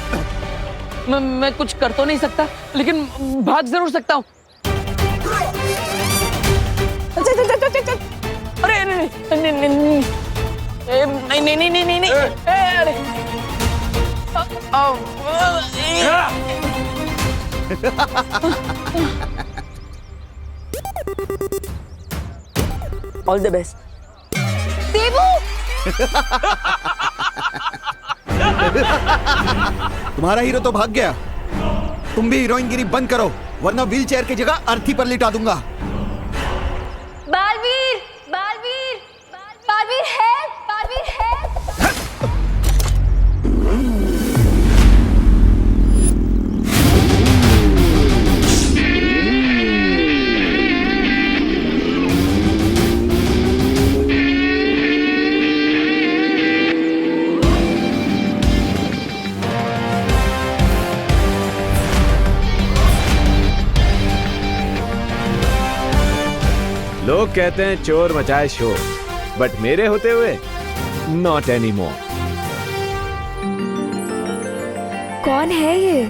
मैं कुछ कर तो नहीं सकता, लेकिन भाग जरूर सकता हूँ। अरे नहीं नहीं नहीं नहीं नहीं नहीं नहीं, अरे ऑल द बेस्ट देवू। तुम्हारा हीरो तो भाग गया, तुम भी हीरोइनगिरी बंद करो, वरना व्हील चेयर की जगह अर्थी पर लिटा दूंगा। बालवीर, बालवीर, बालवीर है, बालवीर है। लोग कहते हैं चोर मचाए शोर, बट मेरे होते हुए नॉट एनी मोर। कौन है ये?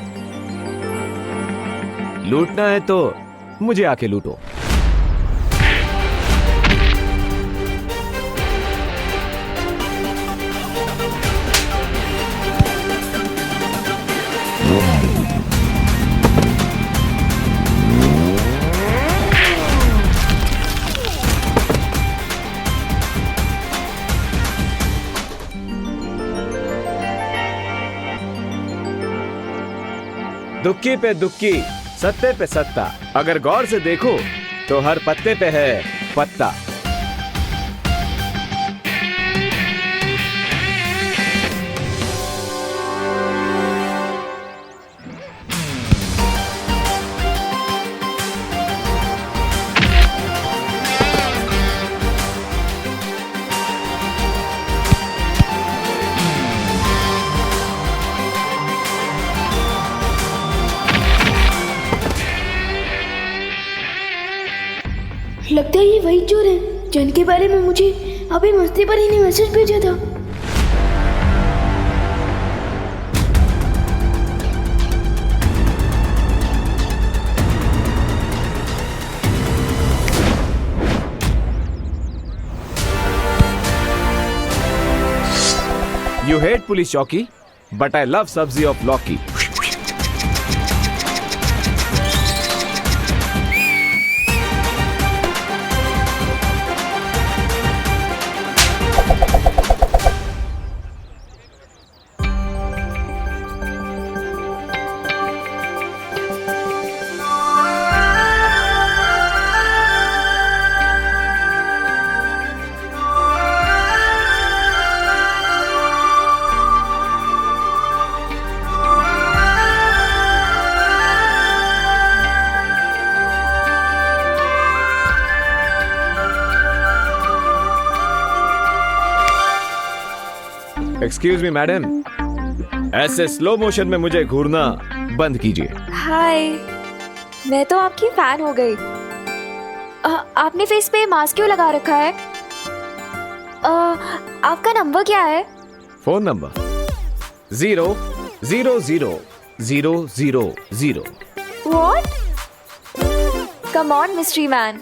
लूटना है तो मुझे आके लूटो। दुक्की पे दुक्की, सत्ते पे सत्ता, अगर गौर से देखो तो हर पत्ते पे है पत्ता। लगता है ये वही चोर है जिनके बारे में मुझे अभी मस्ती पर ही ने मैसेज भेजा था। You hate police चौकी, but I love सब्जी of लौकी। एक्सक्यूज मी मैडम, ऐसे स्लो मोशन में मुझे घूरना बंद कीजिए। हाय, मैं तो आपकी फैन हो गई। आपने फेस पे मास्क क्यों लगा रखा है? आपका नंबर क्या है? Phone number 0000000। What? Come on, mystery man.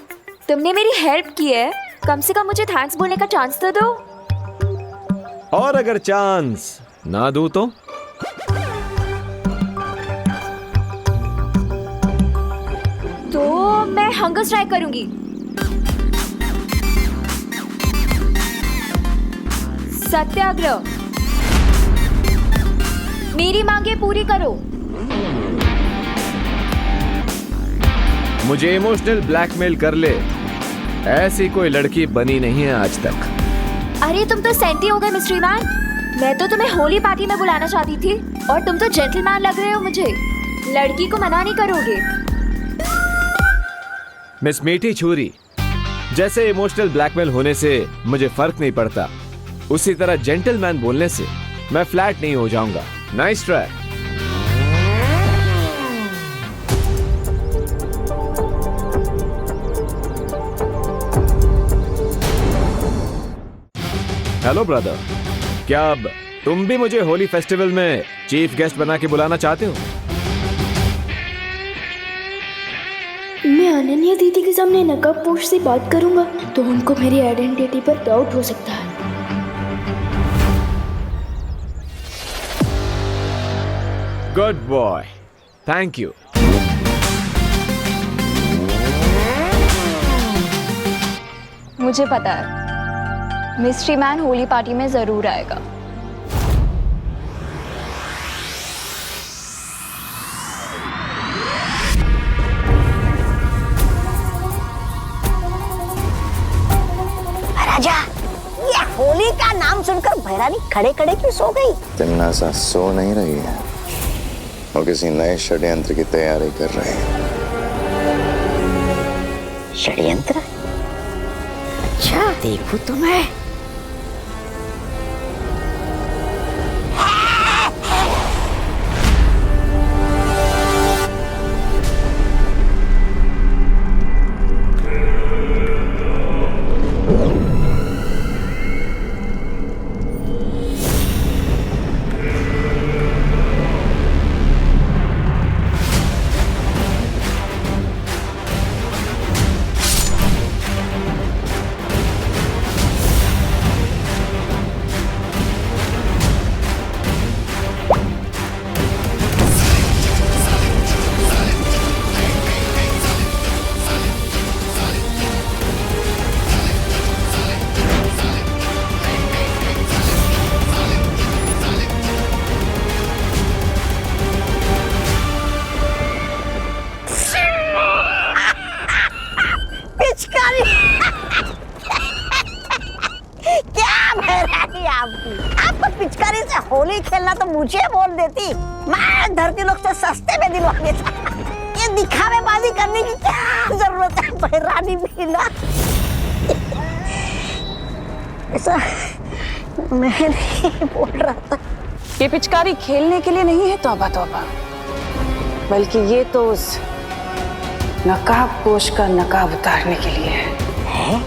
तुमने मेरी हेल्प की है, कम से कम मुझे थैंक्स बोलने का चांस तो दो। और अगर चांस ना दूं तो? तो मैं हंगर स्ट्राइक करूंगी। सत्याग्रह। मेरी मांगे पूरी करो। मुझे इमोशनल ब्लैकमेल कर ले, ऐसी कोई लड़की बनी नहीं है आज तक। अरे तुम तो सेंटी हो गए मिस्ट्री मैन। मैं तो तुम्हें होली पार्टी में बुलाना चाहती थी और तुम तो जेंटलमैन लग रहे हो मुझे। लड़की को मना नहीं करोगे। मिस मीठी छुरी, जैसे इमोशनल ब्लैकमेल होने से मुझे फर्क नहीं पड़ता, उसी तरह जेंटलमैन बोलने से मैं फ्लैट नहीं हो जाऊंगा। Nice try. हेलो ब्रदर, क्या अब तुम भी मुझे होली फेस्टिवल में चीफ गेस्ट बना के बुलाना चाहते हो? मैं अनन्या दीदी के सामने नकाबपोश से बात करूंगा तो उनको मेरी आइडेंटिटी पर डाउट हो सकता है। Good boy, thank you. मुझे पता है मिस्ट्री मैन होली पार्टी में जरूर आएगा। राजा, ये होली का नाम सुनकर भैरानी खड़े खड़े क्यों सो गई? तिमनासा सो नहीं रही है, वो किसी नए षड्यंत्र की तैयारी कर रही है। षड्यंत्र? अच्छा, देखूं तो मैं। आपको पिचकारी से होली खेलना तो मुझे बोल देती, मैं धरती लोग से सस्ते में दिलवा देता। ये दिखावेबाजी करने की क्या जरूरत है भैरानी भीला? ऐसा मैं नहीं बोल रहा था। ये पिचकारी खेलने के लिए नहीं है तौबा तौबा, बल्कि ये तो उस नकाबपोश का नकाब उतारने के लिए है।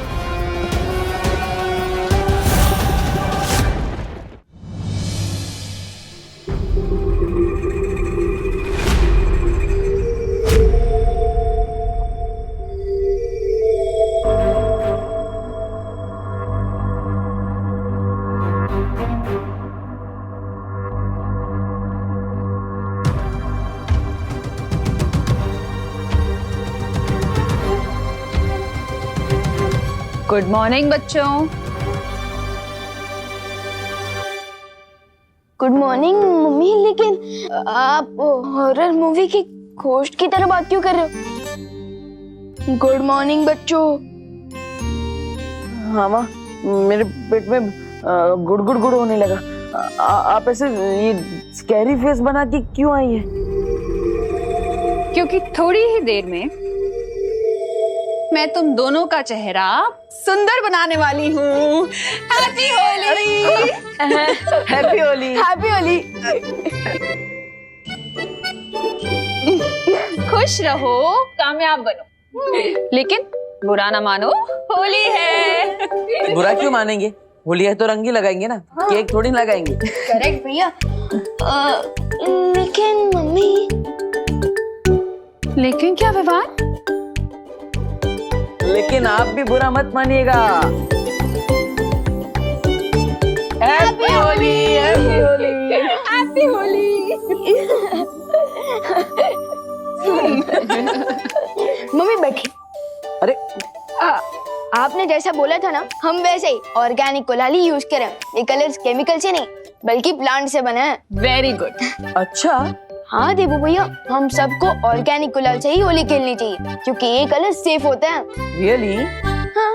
गुड मॉर्निंग बच्चों। गुड मॉर्निंग मम्मी, लेकिन आप हॉरर मूवी की घोस्ट की तरह बात क्यों कर रहे हो? गुड मॉर्निंग बच्चों। हाँ माँ, मेरे पेट में गुड़ गुड़ गुड़ होने लगा। आप ऐसे ये स्कैरी फेस बना के क्यों आई है? क्योंकि थोड़ी ही देर में मैं तुम दोनों का चेहरा सुंदर बनाने वाली हूँ। Happy Holi. Happy Holi. Happy Holi. खुश रहो, कामयाब बनो, लेकिन बुरा ना मानो, होली है। बुरा क्यों मानेंगे? होली है तो रंग ही लगाएंगे ना, केक थोड़ी लगाएंगे। करेक्ट भैया। लेकिन मम्मी। लेकिन क्या व्यवहार? लेकिन आप भी बुरा मत मानिएगा। Happy Holi. Happy Holi. Happy Holi. Mummy बैठी। अरे आपने जैसा बोला था ना, हम वैसे ही ऑर्गेनिक गुलाल ही यूज करें। ये कलर्स केमिकल से नहीं बल्कि प्लांट से बने हैं। Very good. अच्छा हाँ देबू भैया, हम सबको ऑर्गेनिक गुलाल से ही होली खेलनी चाहिए क्योंकि ये कलर सेफ होते हैं। रियली? हाँ।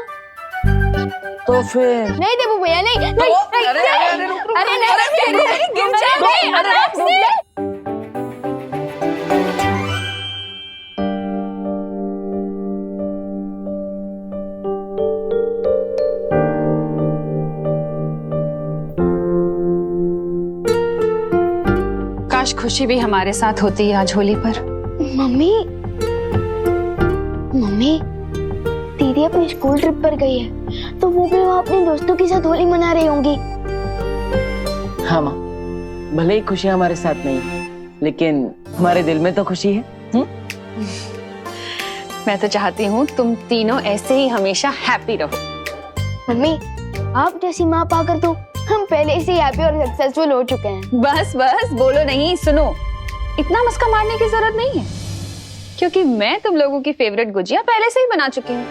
तो फिर नहीं देबू भैया, नहीं नहीं, नहीं, अरे, नहीं, अरे, अरे, रुक, रुक, अरे रुक, नहीं, अरे, नहीं, नहीं, गिर जाएंगे, आराम से। काश खुशी भी हमारे साथ होती है आज होली पर। मम्मी मम्मी, दीदी अपनी स्कूल ट्रिप पर गई है तो वो भी वहाँ अपने दोस्तों के साथ होली मना रही होंगी। हाँ माँ, भले ही खुशियाँ हमारे साथ नहीं है, लेकिन हमारे दिल में तो खुशी है। मैं तो चाहती हूँ तुम तीनों ऐसे ही हमेशा हैप्पी रहो। मम्मी, आप जैसी माँ पाकर तो हम पहले से हैप्पी और सक्सेसफुल हो चुके हैं। बस बस बोलो नहीं, सुनो, इतना मस्का मारने की जरूरत नहीं है क्योंकि मैं तुम लोगों की फेवरेट गुजिया पहले से ही बना चुकी हूँ।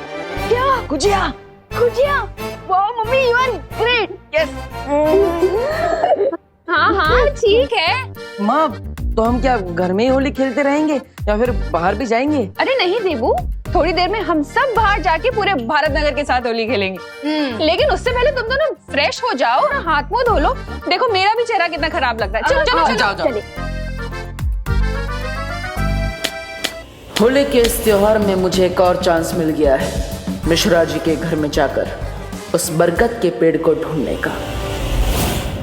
क्या गुजिया? गुजिया? वाह mummy, you are great. Yes. हाँ हाँ ठीक है। माँ, तो हम क्या घर में ही होली खेलते रहेंगे या फिर बाहर भी जाएंगे? अरे नहीं देबू, थोड़ी देर में हम सब बाहर जाके पूरे भारत नगर के साथ होली खेलेंगे। लेकिन उससे पहले तुम दोनों फ्रेश हो जाओ और हाथ मुंह धो लो। देखो मेरा भी चेहरा कितना खराब लग रहा है। चलो चलो चलो जाओ, जाओ। चलिए। होली के इस त्योहार में मुझे एक और चांस मिल गया है मिश्रा जी के घर में जाकर उस बरगद के पेड़ को ढूंढने का।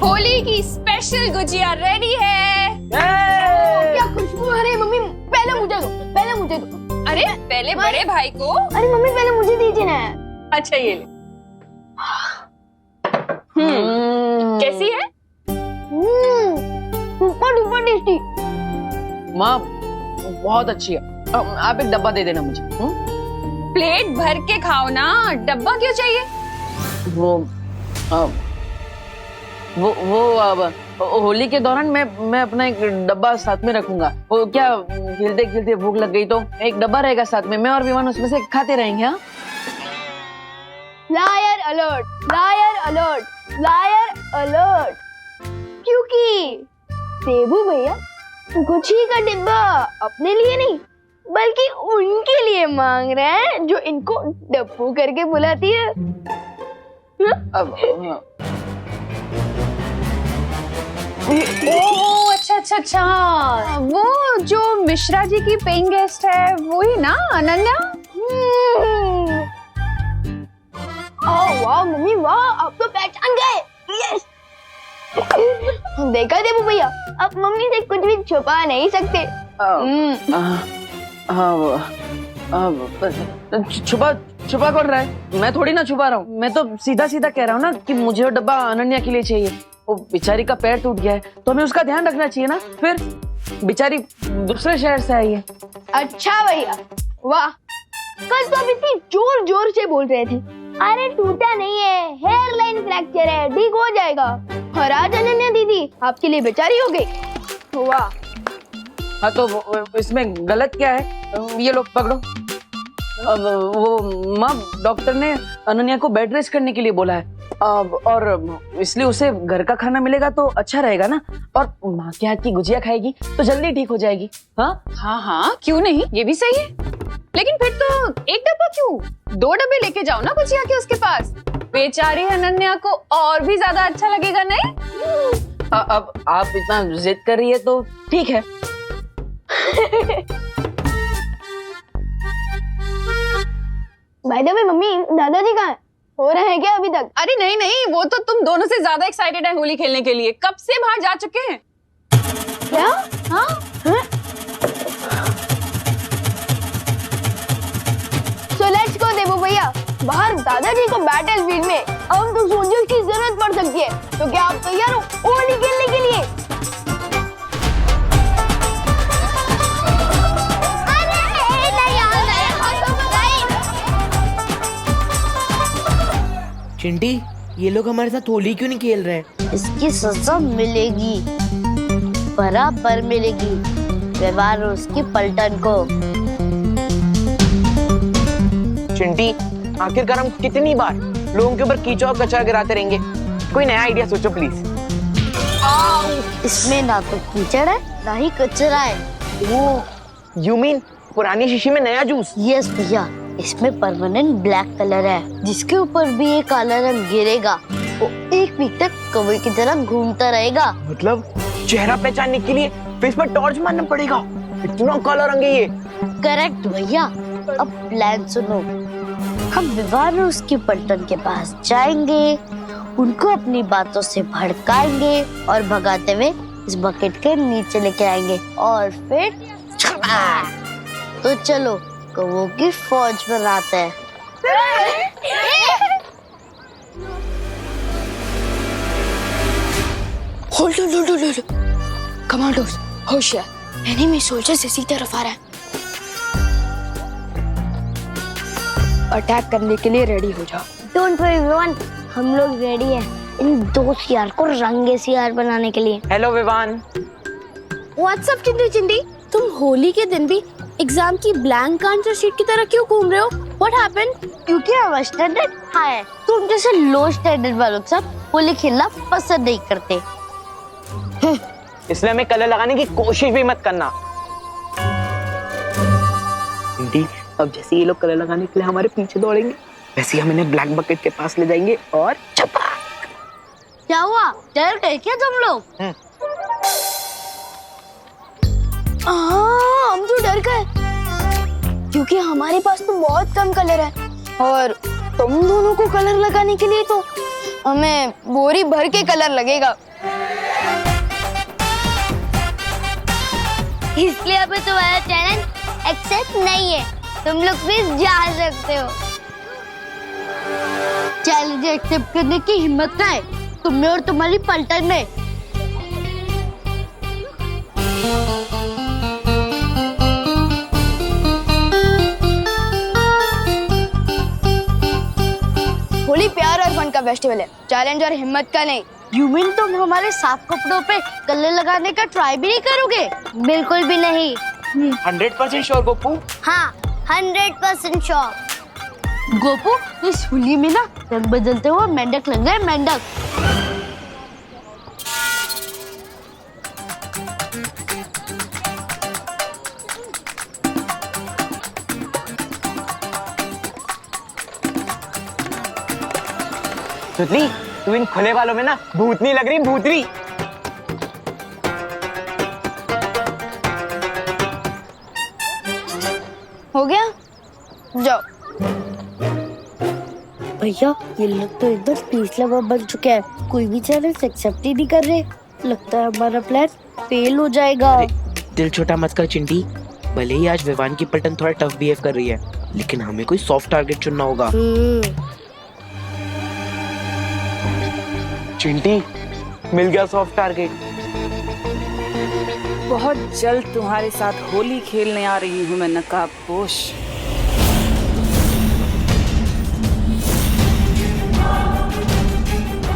होली की स्पेशल गुजिया रेडी है। क्या खुशबू आ रही है मम्मी, पहले मुझे दो, पहले मुझे दो। अरे पहले बड़े भाई को। अरे मम्मी पहले मुझे दीजिए ना। अच्छा ये ले। कैसी है? Super duper tasty. माँ बहुत अच्छी है। आप एक डब्बा दे देना मुझे। प्लेट भर के खाओ ना, डब्बा क्यों चाहिए? वो होली के दौरान मैं अपना एक डब्बा साथ में रखूंगा। वो क्या खेलते खेलते भूख लग गई तो एक डब्बा रहेगा साथ में, मैं और विमान उसमें से खाते रहेंगे। हाँ, liar alert, liar alert, liar alert. क्योंकि देबू भैया गुच्छी का डिब्बा अपने लिए नहीं बल्कि उनके लिए मांग रहे हैं जो इनको डब्बू करके बुलाती है। ओह अच्छा अच्छा अच्छा, वो जो मिश्रा जी की पेइंग गेस्ट है वही ना, अनन्या? वाह मम्मी वाह, आप तो पहचान गए। यस। देखा देबू भैया, आप मम्मी से कुछ भी छुपा नहीं सकते। छुपा छुपा कौन रहा है? मैं थोड़ी ना छुपा रहा हूँ, मैं तो सीधा सीधा कह रहा हूँ ना कि मुझे वो डब्बा अनन्या के लिए चाहिए। वो बेचारी का पैर टूट गया है तो हमें उसका ध्यान रखना चाहिए ना। फिर बेचारी दूसरे शहर से आई है। अच्छा भैया वाह, कल तो आप इतनी जोर जोर से बोल रहे थे अरे टूटा नहीं है, हेयर लाइन फ्रैक्चर है, ठीक हो जाएगा। और आज अनन्या दीदी आपके लिए बेचारी हो गई। वाह। हाँ तो इसमें गलत क्या है? ये लोग पकड़ो। अब वो माँ, डॉक्टर ने अनन्या को बेड रेस्ट करने के लिए बोला है और इसलिए उसे घर का खाना मिलेगा तो अच्छा रहेगा ना, और माँ के हाथ की गुजिया खाएगी तो जल्दी ठीक हो जाएगी। हाँ हाँ हाँ क्यों नहीं, ये भी सही है। लेकिन फिर तो एक डब्बा क्यों, 2 डब्बे लेके जाओ ना गुजिया के उसके पास। बेचारी अनन्या को और भी ज्यादा अच्छा लगेगा नहीं? अब आप इतना जिद कर रही है तो ठीक है। भाई दबे मम्मी दादाजी कहाँ है? हो रहे हैं क्या अभी तक? अरे नहीं नहीं, वो तो तुम दोनों से ज्यादा एक्साइटेड है होली खेलने के लिए, कब से बाहर जा चुके हैं। क्या? हाँ? So let's go देबू भैया, बाहर दादाजी को बैटल फील्ड में अब तो सोल्जर्स की जरूरत पड़ सकती है, तो क्या आप तैयार हो होली खेलने के लिए? चिंटी, ये लोग हमारे साथ होली क्यों नहीं खेल रहे हैं? इसकी सजा मिलेगी, बराबर मिलेगी। व्यवहार उसकी पलटन को। चिंटी, आखिरकार हम कितनी बार लोगों के ऊपर कीचड़ और कचरा गिराते रहेंगे? कोई नया आइडिया सोचो प्लीज। इसमें ना तो कीचड़ है ना ही कचरा है। वो यू मीन पुरानी शीशी में नया जूस? यस भैया, इसमें परमानेंट ब्लैक कलर है, जिसके ऊपर भी ये काला रंग गिरेगा वो एक वीक तक कौवे की तरह घूमता रहेगा। मतलब चेहरा पहचानने के लिए फेस पर टॉर्च मारना पड़ेगा? इतना काला रंग है ये। करेक्ट भैया। अब प्लान सुनो, हम विवान और उसके पलटन के पास जाएंगे, उनको अपनी बातों से भड़काएंगे और भगाते हुए इस बकेट के नीचे लेके आएंगे और फिर तो चलो कौवों की फौज बनाते हैं। होल्ड कमांडोस होशियार, एनिमी सोल्जर्स इसी तरफ आ रहा है। अटैक करने के लिए रेडी हो जाओ। डोंट वरी विवान, हम लोग रेडी हैं इन दो सियार को रंगे सियार बनाने के लिए। हेलो विवान। व्हाट्सअप चिंदी, तुम होली के दिन भी एग्जाम की ब्लैंक आंसर शीट की तरह क्यों घूम रहे हो? What happened? क्योंकि हमारा स्टैंडर्ड हाई है, तुम जैसे लो स्टैंडर्ड वालों सब होली खेलना पसंद नहीं करते। इसलिए हमें कलर लगाने की कोशिश भी मत करना। अब जैसे ये लोग कलर लगाने के लिए हमारे पीछे दौड़ेंगे, वैसे ही हम इन्हें ब्लैक बकेट के पास ले जाएंगे और चपाक। क्या हुआ, डर गए क्या तुम लोग? हम तो डर गए क्योंकि हमारे पास तो बहुत कम कलर है और तुम दोनों को कलर लगाने के लिए तो हमें बोरी भर के कलर लगेगा। इसलिए अब तुम्हारा चैलेंज एक्सेप्ट नहीं है, तुम लोग भी जा सकते हो। चैलेंज एक्सेप्ट करने की हिम्मत का है तुम में और तुम्हारी पलटन में। होली प्यार और फन का फेस्टिवल है, चैलेंज और हिम्मत का नहीं। यू मीन तुम हमारे साफ कपड़ों पे कलर लगाने का ट्राई भी नहीं करोगे? बिल्कुल भी नहीं। 100% श्योर गोपू? हाँ 100% श्योर। गोपू, इस होली में ना रंग बदलते हुए मेंढक लग गए, मेंढक। सुतली, तू इन खुले वालों में ना भूतनी लग रही, भूतनी। हो गया, जाओ। भैया ये लोग तो एकदम पीस लवर बन चुके हैं, कोई भी चैलेंज एक्सेप्ट ही नहीं कर रहे। लगता है हमारा प्लान फेल हो जाएगा। दिल छोटा मत कर चिंटी, भले ही आज विवान की पलटन थोड़ा टफ बिहेव कर रही है, लेकिन हमें कोई सॉफ्ट टारगेट चुनना होगा। चिंटी, मिल गया सॉफ्ट टारगेट। बहुत जल्द तुम्हारे साथ होली खेलने आ रही हूँ मैं, नकाबपोश।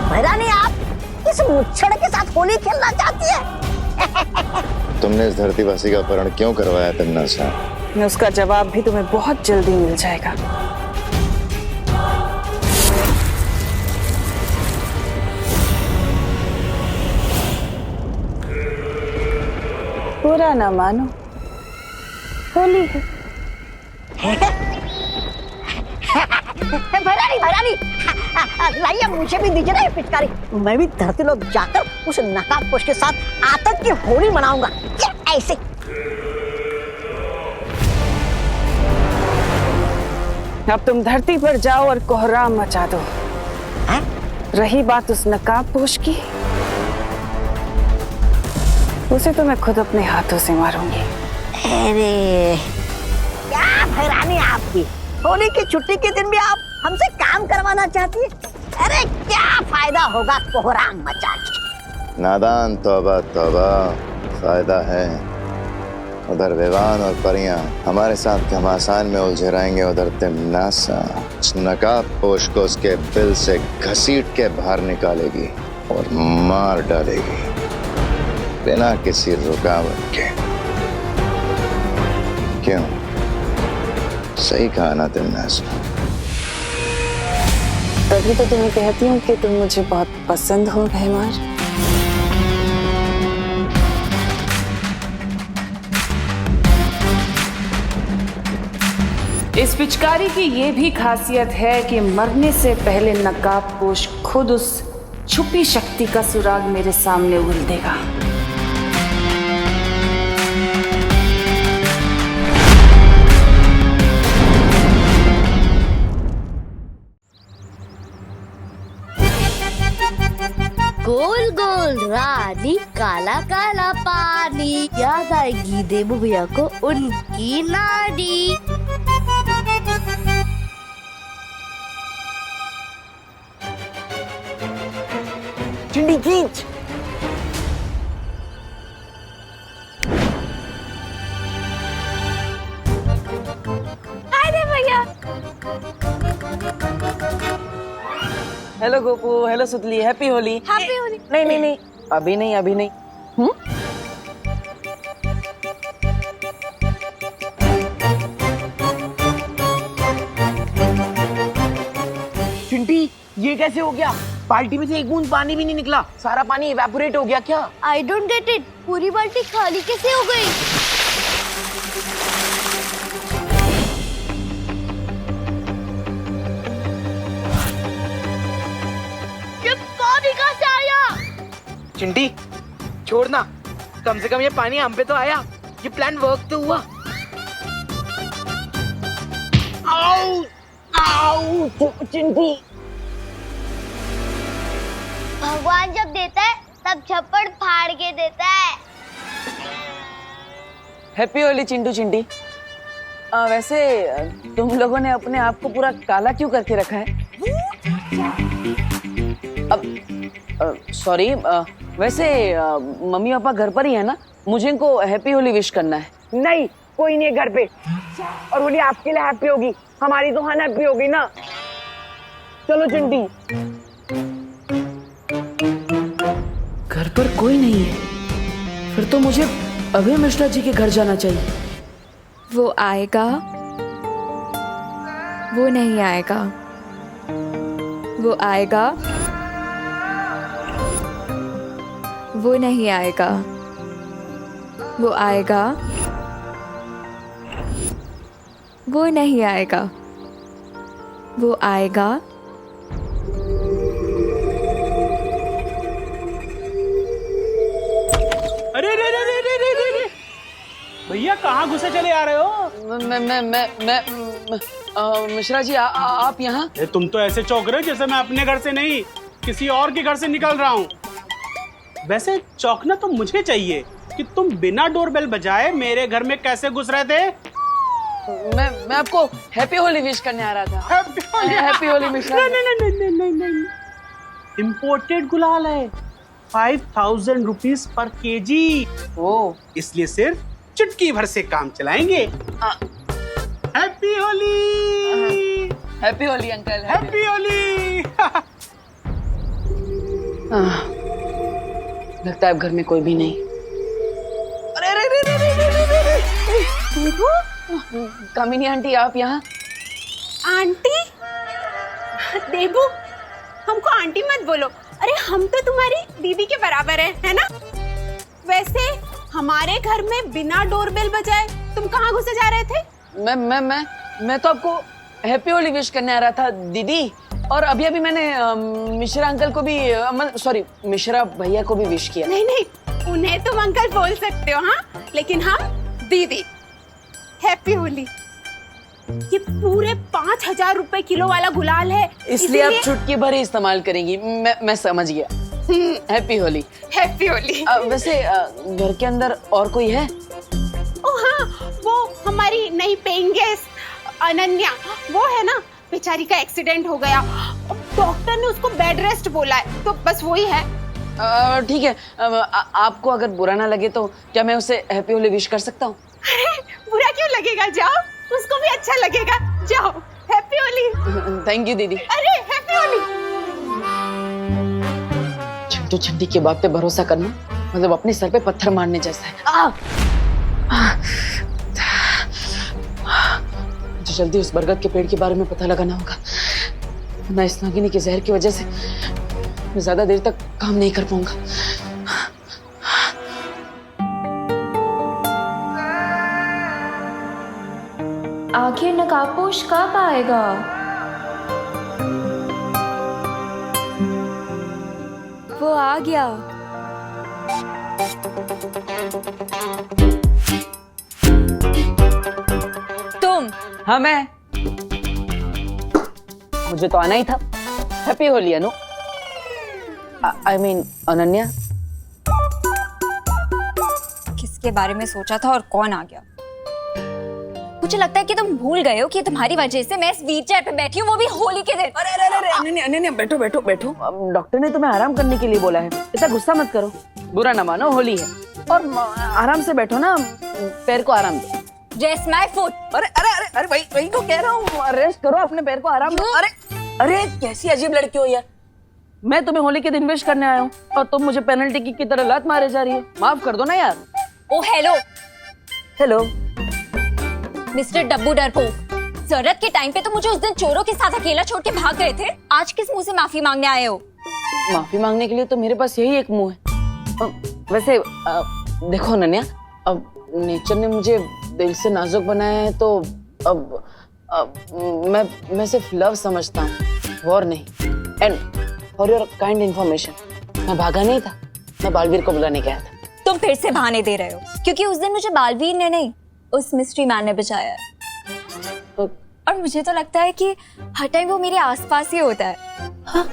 भैरानी, आप इस मुच्छड़ के साथ होली खेलना चाहती है? तुमने इस धरतीवासी का अपहरण क्यों करवाया तमन्ना? उसका जवाब भी तुम्हें बहुत जल्दी मिल जाएगा। बुरा ना मानो, होली है। भैरानी, लाइए मुझे भी दीजिए ना ये पिचकारी। मैं भी धरती लोग जाकर उस नकाबपोश के साथ आतंक की होली मनाऊंगा। ऐसे अब तुम धरती पर जाओ और कोहराम मचा दो। रही बात उस नकाबपोश की, उसे तो मैं खुद अपने हाथों से मारूंगी। अरे क्या भैरानी, आप भी होली की छुट्टी के दिन भी आप हमसे काम करवाना चाहती है? अरे क्या फायदा होगा कोहराम मचा के? नादान, तौबा तौबा, फायदा है। उधर विवान और परियां हमारे साथ घमासान में उलझे रहेंगे, उधर तिमनासा उस नकाबपोश को उसके बिल से घसीट के बाहर निकालेगी और मार डालेगी बिना किसी रुकावट के। क्यों, सही कहा ना तिमनासा? तभी तो तुम्हें कहती हूँ कि तुम मुझे बहुत पसंद हो रहमान। इस पिचकारी की ये भी खासियत है कि मरने से पहले नकाबपोश खुद उस छुपी शक्ति का सुराग मेरे सामने उगल देगा। गोल गोल रानी काला काला पानी, याद आएगी देबू भैया को उनकी नानी। चिंडी खींच। अरे भैया हेलो गोपू, हेलो सुतली, हैप्पी होली। हैप्पी होली। नहीं नहीं नहीं, अभी नहीं, अभी नहीं। चिंटी, ये कैसे हो गया? बाल्टी में से एक बूंद पानी भी नहीं निकला, सारा पानी इवेपोरेट हो गया क्या? आई डोंट गेट इट, पूरी बाल्टी खाली कैसे हो गई? ये पानी कहाँ से आया? चिंटी, छोड़ना, कम से कम ये पानी हम पे तो आया। ये प्लान वर्क तो हुआ। आओ, आओ, चिंटी। भगवान जब देता है तब छप्पड़ फाड़ के देता है। हैप्पी होली चिंटू चिंटी। वैसे तुम लोगों ने अपने आप को पूरा काला क्यों करके रखा है? अब सॉरी, वैसे मम्मी पापा घर पर ही है ना? मुझे इनको हैप्पी होली विश करना है। नहीं, कोई नहीं है घर पे। और होली आपके लिए हैप्पी होगी, हमारी तो अनहैप्पी होगी ना। चलो चिंटी। घर पर कोई नहीं है, फिर तो मुझे अभय मिश्रा जी के घर जाना चाहिए। वो आएगा, वो नहीं आएगा, वो आएगा, वो नहीं आएगा, वो आएगा, वो नहीं आएगा, वो आएगा। अरे रे रे रे रे रे रे भैया, कहाँ घुसे चले आ रहे हो? मैं मिश्रा जी, आप यहाँ? तुम तो ऐसे चौंक रहे हो जैसे मैं अपने घर से नहीं किसी और के घर से निकल रहा हूँ। वैसे चौंकना तो मुझे चाहिए कि तुम बिना डोरबेल बजाए मेरे घर में कैसे घुस रहे थे। मैं आपको हैप्पी होली विश करने आ रहा था। हैप्पी होली मिश्रा। नहीं, इम्पोर्टेड गुलाल है, 5000 रुपीज पर केजी। इसलिए सिर्फ चुटकी भर से काम चलाएंगे। Happy Holi. Happy Holi uncle. Happy Holi. लगता है अब घर में कोई भी नहीं। कामिनी आंटी, आप यहाँ? आंटी? देबू, हमको आंटी मत बोलो। अरे हम तो तुम्हारी दीदी के बराबर है ना? वैसे हमारे घर में बिना डोरबेल बजाए तुम कहाँ घुसे जा रहे थे? मैं तो आपको हैप्पी होली विश करने आ रहा था दीदी। और अभी अभी मैंने मिश्रा अंकल को भी, सॉरी, मिश्रा भैया को भी विश किया। नहीं, उन्हें तुम अंकल बोल सकते हो, हाँ, लेकिन हम दीदी। हैप्पी होली। ये पूरे 5000 रुपए किलो वाला गुलाल है, इसलिए आप चुटकी भर ही इस्तेमाल करेंगी। मैं समझ गया। हैप्पी होली। हैप्पी होली। वैसे घर के अंदर और कोई है? ओ हाँ, वो हमारी नई पेइंग गेस्ट अनन्या, वो है ना, बेचारी का एक्सीडेंट हो गया, डॉक्टर ने उसको बेड रेस्ट बोला है, तो बस वही है। ठीक है, आपको अगर बुरा ना लगे तो क्या मैं उसे हैप्पी होली विश कर सकता हूँ? अरे बुरा क्यों लगेगा, जाओ, उसको भी अच्छा लगेगा, जाओ। हैप्पी होली। थैंक यू दीदी। अरे हैप्पी होली। चिंटू चिंटी की बात पे भरोसा करना मतलब अपने सर पे पत्थर मारने जैसा है। मुझे जल्दी उस बरगद के पेड़ के बारे में पता लगाना होगा। वरना इस नागिनी के जहर की वजह से मैं ज्यादा देर तक काम नहीं कर पाऊंगा। आखिर नकाबपोश कब आएगा? वो आ गया। तुम? हाँ मैं। मुझे तो आना ही था। Happy Holi Anu. I mean Ananya. किसके बारे में सोचा था और कौन आ गया? मुझे लगता है कि तुम भूल गए हो कि तुम्हारी वजह से मैं इस व्हीलचेयर पे बैठी हूँ, वो भी होली के दिन। अरे अरे अरे अनन्या अनन्या बैठो बैठो बैठो। डॉक्टर ने तुम्हें आराम करने के लिए बोला है, ऐसा गुस्सा मत करो। बुरा ना मानो, होली है और आराम से बैठो ना, पैर को आराम दो। Rest my foot। अरे अरे अरे अरे वही तो कह रहा हूँ, रेस्ट करो, अपने पैर को आराम दो। अरे अरे कैसी अजीब लड़की हो यार। मैं तुम्हें होली के दिन विश करने आया हूँ और तुम मुझे पेनल्टी किक की तरह लात मारे जा रही है। माफ कर दो ना यार। ओ हेलो हेलो मिस्टर डब्बू डरपोक, जरूरत के टाइम पे तो मुझे उस दिन चोरों के साथ अकेला छोड़ के भाग गए थे। आज किस मुंह से माफी मांगने आए हो? माफी मांगने के लिए तो मेरे पास यही एक मुंह है। वैसे देखो अनन्या, अब नेचर ने मुझे दिल से नाजुक बनाया है तो अब मैं सिर्फ लव समझता हूँ, वॉर नहीं। And for your kind information, मैं भागा नहीं था, मैं बालवीर को बुलाने गया था। तुम फिर से बहाने दे रहे हो, क्योंकि उस दिन मुझे बालवीर ने नहीं, उस मिस्ट्री मैन ने बचाया है। और मुझे तो लगता है कि हर टाइम वो मेरे आसपास ही होता है। हाँ?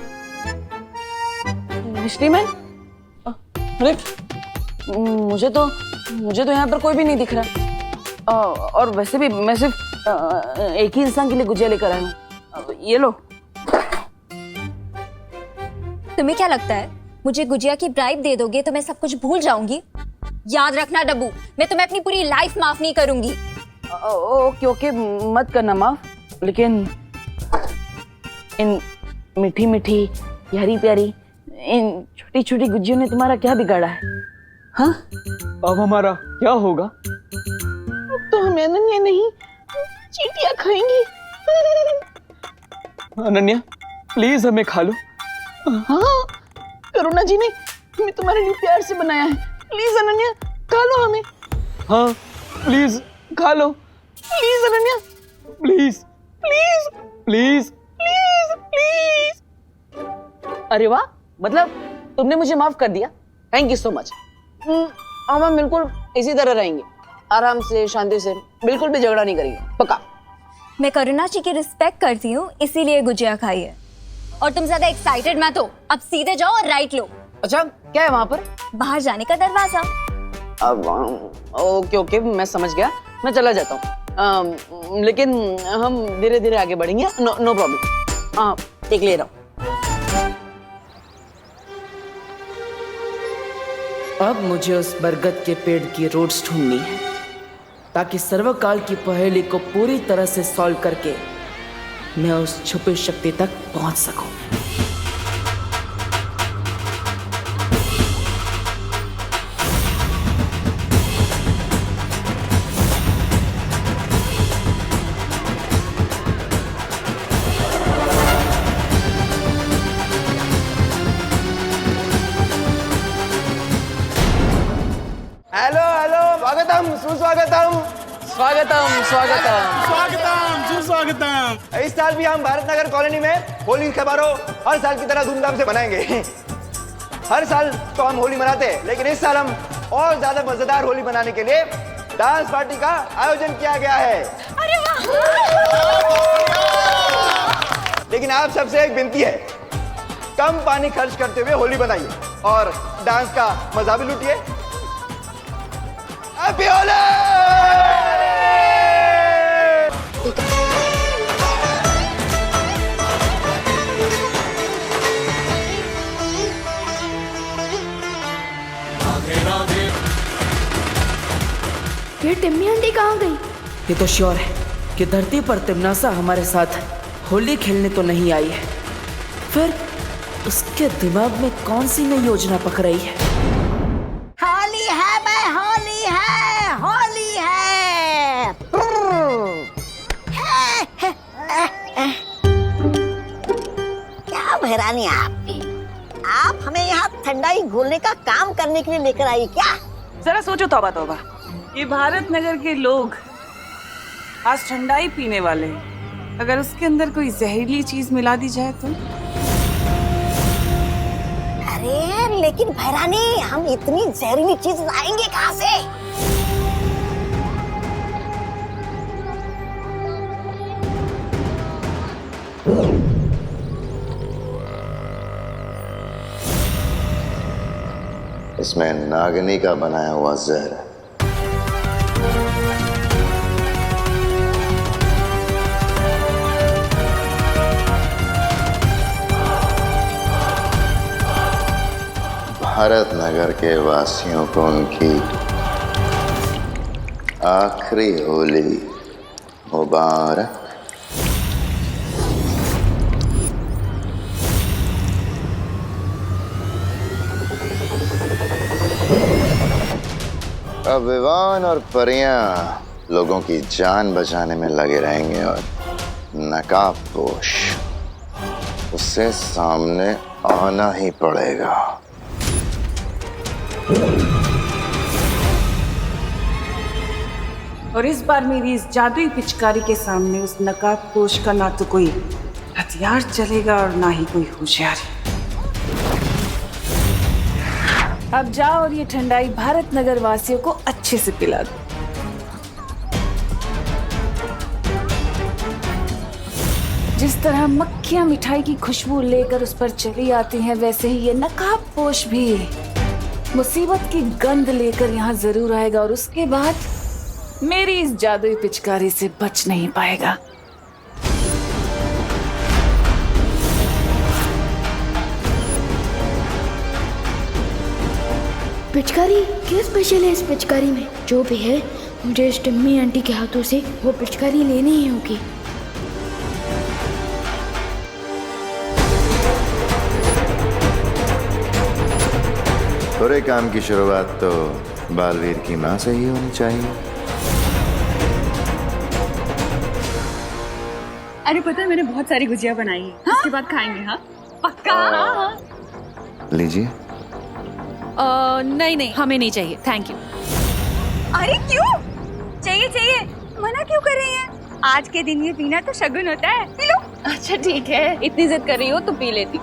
Mystery man? अरे मुझे तो यहाँ पर कोई भी नहीं दिख रहा। और वैसे भी मैं सिर्फ एक ही इंसान के लिए गुजिया लेकर आया हूँ। ये लो। तुम्हें क्या लगता है मुझे गुजिया की ब्राइब दे दोगे तो मैं सब कुछ भूल जाऊंगी? याद रखना डब्बू, मैं तुम्हें अपनी पूरी लाइफ माफ नहीं करूंगी। ओके ओके, मत करना माफ, लेकिन इन मीठी मीठी प्यारी प्यारी इन छोटी छोटी गुजियों ने तुम्हारा क्या बिगाड़ा है? हाँ? अब हमारा क्या होगा? अब तो हम अनन्या नहीं चींटियां खाएंगी। अनन्या प्लीज हमें खा लो। हाँ, करुणा जी ने हमें तुम्हारे लिए प्यार से बनाया है। प्लीज अनन्या खा लो हमें। हाँ प्लीज खा लो। Please Ananya, please please please please please. अरे वाह, मतलब तुमने मुझे माफ कर दिया, थैंक यू सो मच। हम बिल्कुल इसी तरह रहेंगे, आराम से शांति से, बिल्कुल भी झगड़ा नहीं करेंगे, पक्का। मैं करुणा जी की रिस्पेक्ट करती हूँ, इसीलिए गुजिया खाई है। और तुम ज्यादा एक्साइटेड मत हो, अब सीधे जाओ और राइट लो। अच्छा क्या है वहाँ पर? बाहर जाने का दरवाजा। अब ओके ओके, मैं समझ गया, मैं चला जाता हूँ। लेकिन हम धीरे धीरे आगे बढ़ेंगे। No problem. देख ले रहा हूँ। अब मुझे उस बरगद के पेड़ की रूट्स ढूंढनी है, ताकि सर्वकाल की पहेली को पूरी तरह से सॉल्व करके मैं उस छुपी शक्ति तक पहुंच सकूं। हेलो हेलो, स्वागतम सुस्वागतम। स्वागतम स्वागतम स्वागतम सुस्वागतम। इस साल भी हम भारत नगर कॉलोनी में होली समारोह हर साल की तरह धूमधाम से मनाएंगे। हर साल तो हम होली मनाते हैं, लेकिन इस साल हम और ज्यादा मजेदार होली मनाने के लिए डांस पार्टी का आयोजन किया गया है। अरे वाह! लेकिन आप सबसे एक विनती है, कम पानी खर्च करते हुए होली बनाइए और डांस का मजा भी लूटिए। हैप्पी होली! ये टिम्मी आंटी कहाँ गई? ये तो श्योर है कि धरती पर तिमनासा हमारे साथ होली खेलने तो नहीं आई है, फिर उसके दिमाग में कौन सी नई योजना पक रही है? होली है मैं, होली है, होली है। पता नहीं आपकी। आप हमें यहाँ ठंडाई घोलने का काम करने के लिए लेकर आई क्या? जरा सोचो तौबा तौबा, ये भारत नगर के लोग आज ठंडाई पीने वाले हैं। अगर उसके अंदर कोई जहरीली चीज मिला दी जाए तो? अरे लेकिन भैरानी, हम इतनी जहरीली चीज लाएंगे कहाँ से? इसमें नागिनी का बनाया हुआ जहर है। भारत नगर के वासियों को उनकी आखिरी होली मुबारक। अब विवान और परियां लोगों की जान बचाने में लगे रहेंगे और नकाबपोश उससे सामने आना ही पड़ेगा। और इस बार मेरी इस जादुई पिचकारी के सामने उस नकाबपोश का ना तो कोई हथियार चलेगा और ना ही कोई होशियारी। अब जाओ और ये ठंडाई भारत नगर वासियों को अच्छे से पिला दो। जिस तरह मक्खियां मिठाई की खुशबू लेकर उस पर चली आती हैं, वैसे ही ये नकाबपोश भी मुसीबत की गंध लेकर यहाँ जरूर आएगा और उसके बाद मेरी इस जादुई पिचकारी से बच नहीं पाएगा। पिचकारी क्या स्पेशल है इस पिचकारी में? जो भी है मुझे इस टिम्मी आंटी के हाथों से वो पिचकारी लेनी ही होगी। बुरे काम की शुरुआत तो बालवीर की माँ से ही होनी चाहिए। अरे पता है मैंने बहुत सारी गुजिया बनाई है। हाँ? उसके बाद खाएंगे। हाँ पक्का। हाँ। लीजिए। नहीं नहीं हमें नहीं चाहिए, थैंक यू। अरे क्यों चाहिए? चाहिए मना क्यों कर रही हैं? आज के दिन ये पीना तो शगुन होता है, पी लो। अच्छा ठीक है, इतनी जिद कर रही हो तो पी लेती।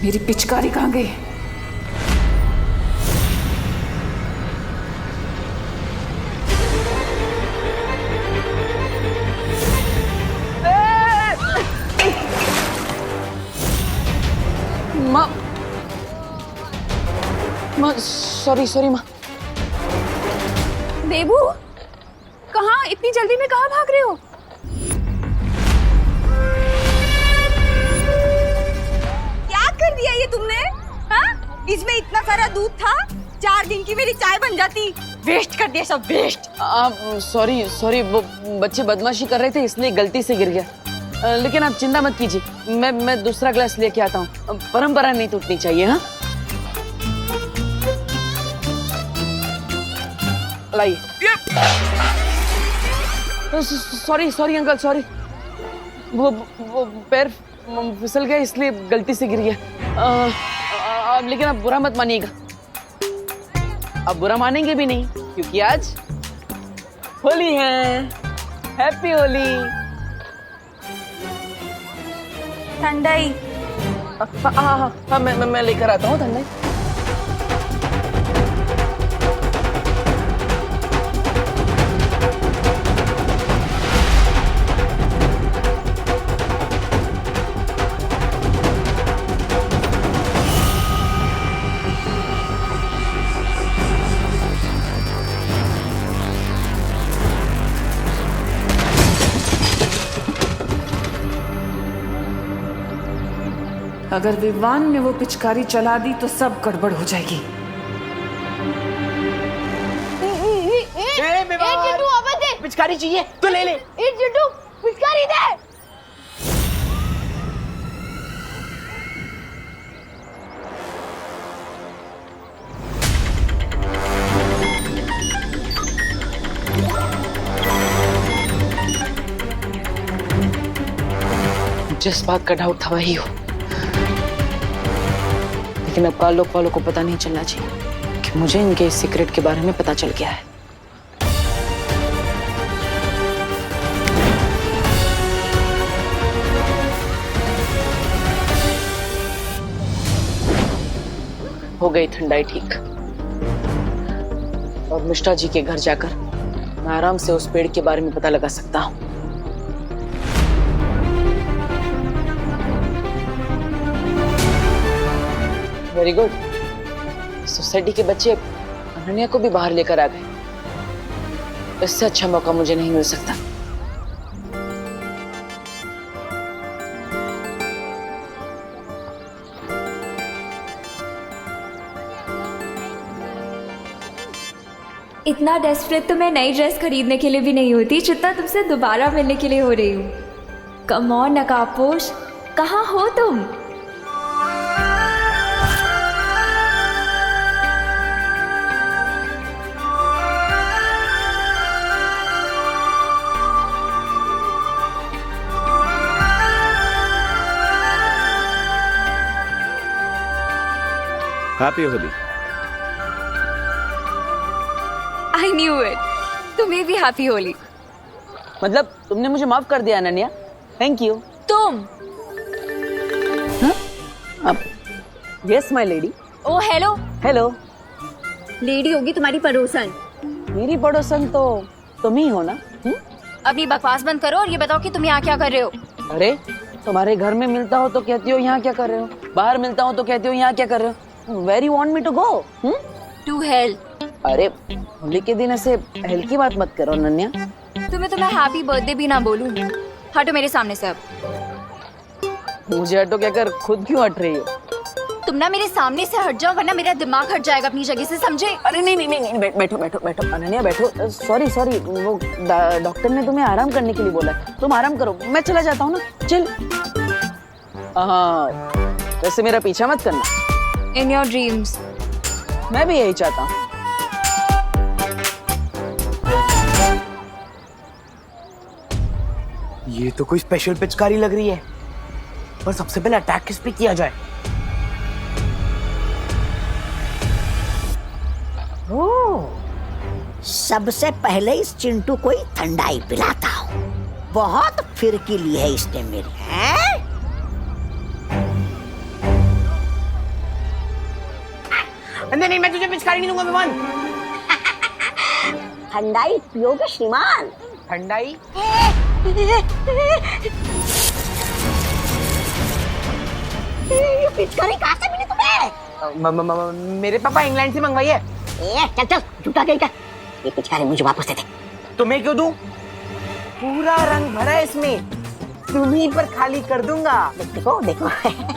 मेरी पिचकारी कहाँ गई? माँ सॉरी सॉरी माँ। देबू कहाँ? इतनी जल्दी में कहाँ भाग रहे हो? कर दिया ये तुमने? हाँ? इसमें इतना सारा दूध था, 4 दिन की मेरी चाय बन जाती। वेस्ट कर दिया सब, वेस्ट। आप सॉरी सॉरी, वो बच्चे बदमाशी कर रहे थे इसलिए गलती से गिर गया। लेकिन आप चिंता मत कीजिए, मैं दूसरा ग्लास लेके आता हूँ। परंपरा नहीं टूटनी चाहिए। हाँ लाइए। सॉरी सॉरी अंकल सॉरी, वो पैर फिसल गया इसलिए गलती से गिर गया। लेकिन आप बुरा मत मानिएगा। अब बुरा मानेंगे भी नहीं क्योंकि आज होली है। हैप्पी होली। ठंडाई। हाँ मैं लेकर आता हूँ ठंडाई। अगर विवान ने वो पिचकारी चला दी तो सब गड़बड़ हो जाएगी। चिट्टू वापस दे। पिचकारी चाहिए तो ले ले। चिट्टू पिचकारी दे। जिस बात का डाउट था वही हो, लेकिन अब काल लोग वालों को पता नहीं चलना चाहिए कि मुझे इनके इस सीक्रेट के बारे में पता चल गया है। हो गई ठंडाई ठीक। और मिश्रा जी के घर जाकर मैं आराम से उस पेड़ के बारे में पता लगा सकता हूँ। Very good. सोसाइटी के बच्चे अनन्या को भी बाहर लेकर आ गए। इससे अच्छा मौका मुझे नहीं मिल सकता। इतना डेस्परेट तो मैं नई ड्रेस खरीदने के लिए भी नहीं होती जितना तुमसे दोबारा मिलने के लिए हो रही हूँ। कम ऑन नकाबपोश, कहाँ हो तुम? Happy Holi. I knew it. तुम्हें भी हैप्पी होली। मतलब तुमने मुझे माफ कर दिया अनन्या, थैंक यू। तुम? Yes my lady. Oh hello. Hello. Lady होगी तुम्हारी पड़ोसन। मेरी पड़ोसन तो तुम ही हो ना? अपनी बकवास बंद करो और ये बताओ कि तुम यहाँ क्या कर रहे हो? अरे तुम्हारे घर में मिलता हो तो कहती हो यहाँ क्या कर रहे हो, बाहर मिलता हो तो कहती हो यहाँ क्या कर रहे हो। Where you want me to go? To hell. अरे होली के दिन ऐसे हेल की बात मत करो अनन्या। तुम्हें तो मैं हैप्पी बर्थडे भी ना बोलूं। हटो मेरे सामने से अब। मुझे हटो क्या कर, खुद क्यों हट रही हो? तुम ना मेरे सामने से हट जाओ वरना मेरा दिमाग हट जाएगा अपनी जगह से, समझे? अरे नहीं, बैठो बैठो बैठो अनन्या बैठो। सॉरी वो डॉक्टर ने तुम्हें आराम करने के लिए बोला है, तुम आराम करो, मैं चला जाता हूँ ना। चल। हाँ वैसे मेरा पीछा मत करना। In your dreams. मैं भी यही चाहता हूँ। ये तो कोई स्पेशल पिचकारी लग रही है, पर सबसे पहले अटैक किस पे किया जाए? सबसे पहले इस चिंटू को ही ठंडाई पिलाता हूँ। बहुत फिरकी ली है इसने मेरी। हैं? नहीं, मैं तुझे पिचकारी नहीं दूंगा विमान। ठंडाई पियोगे श्रीमान? ठंडाई? ये पिचकारी कहाँ से मिली तुम्हें? मेरे पापा इंग्लैंड से मंगवाई है। चल झूठा कहीं का। ये पिचकारी मुझे वापस दे दे। तुम्हें क्यों दूं? पूरा रंग भरा है इसमें, तुम्हीं पर खाली कर दूंगा। देखो देखो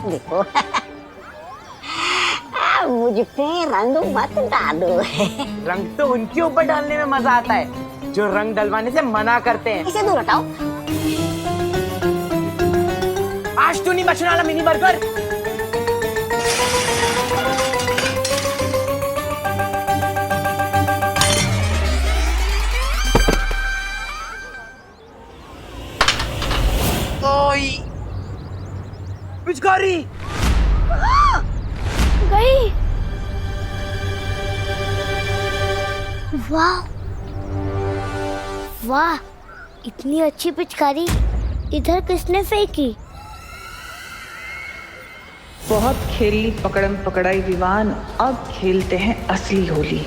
देखो। मुझ पे रंग मत डालो। रंग तो उनके ऊपर डालने में मजा आता है जो रंग डलवाने से मना करते हैं। इसे दूर हटाओ। आज तो नहीं बचने वाला मिनी बर्गर। ओई पिचकारी गई। वाह वाह, इतनी अच्छी पिचकारी इधर किसने फेंकी? बहुत खेली पकड़म पकड़ाई विवान, अब खेलते हैं असली होली।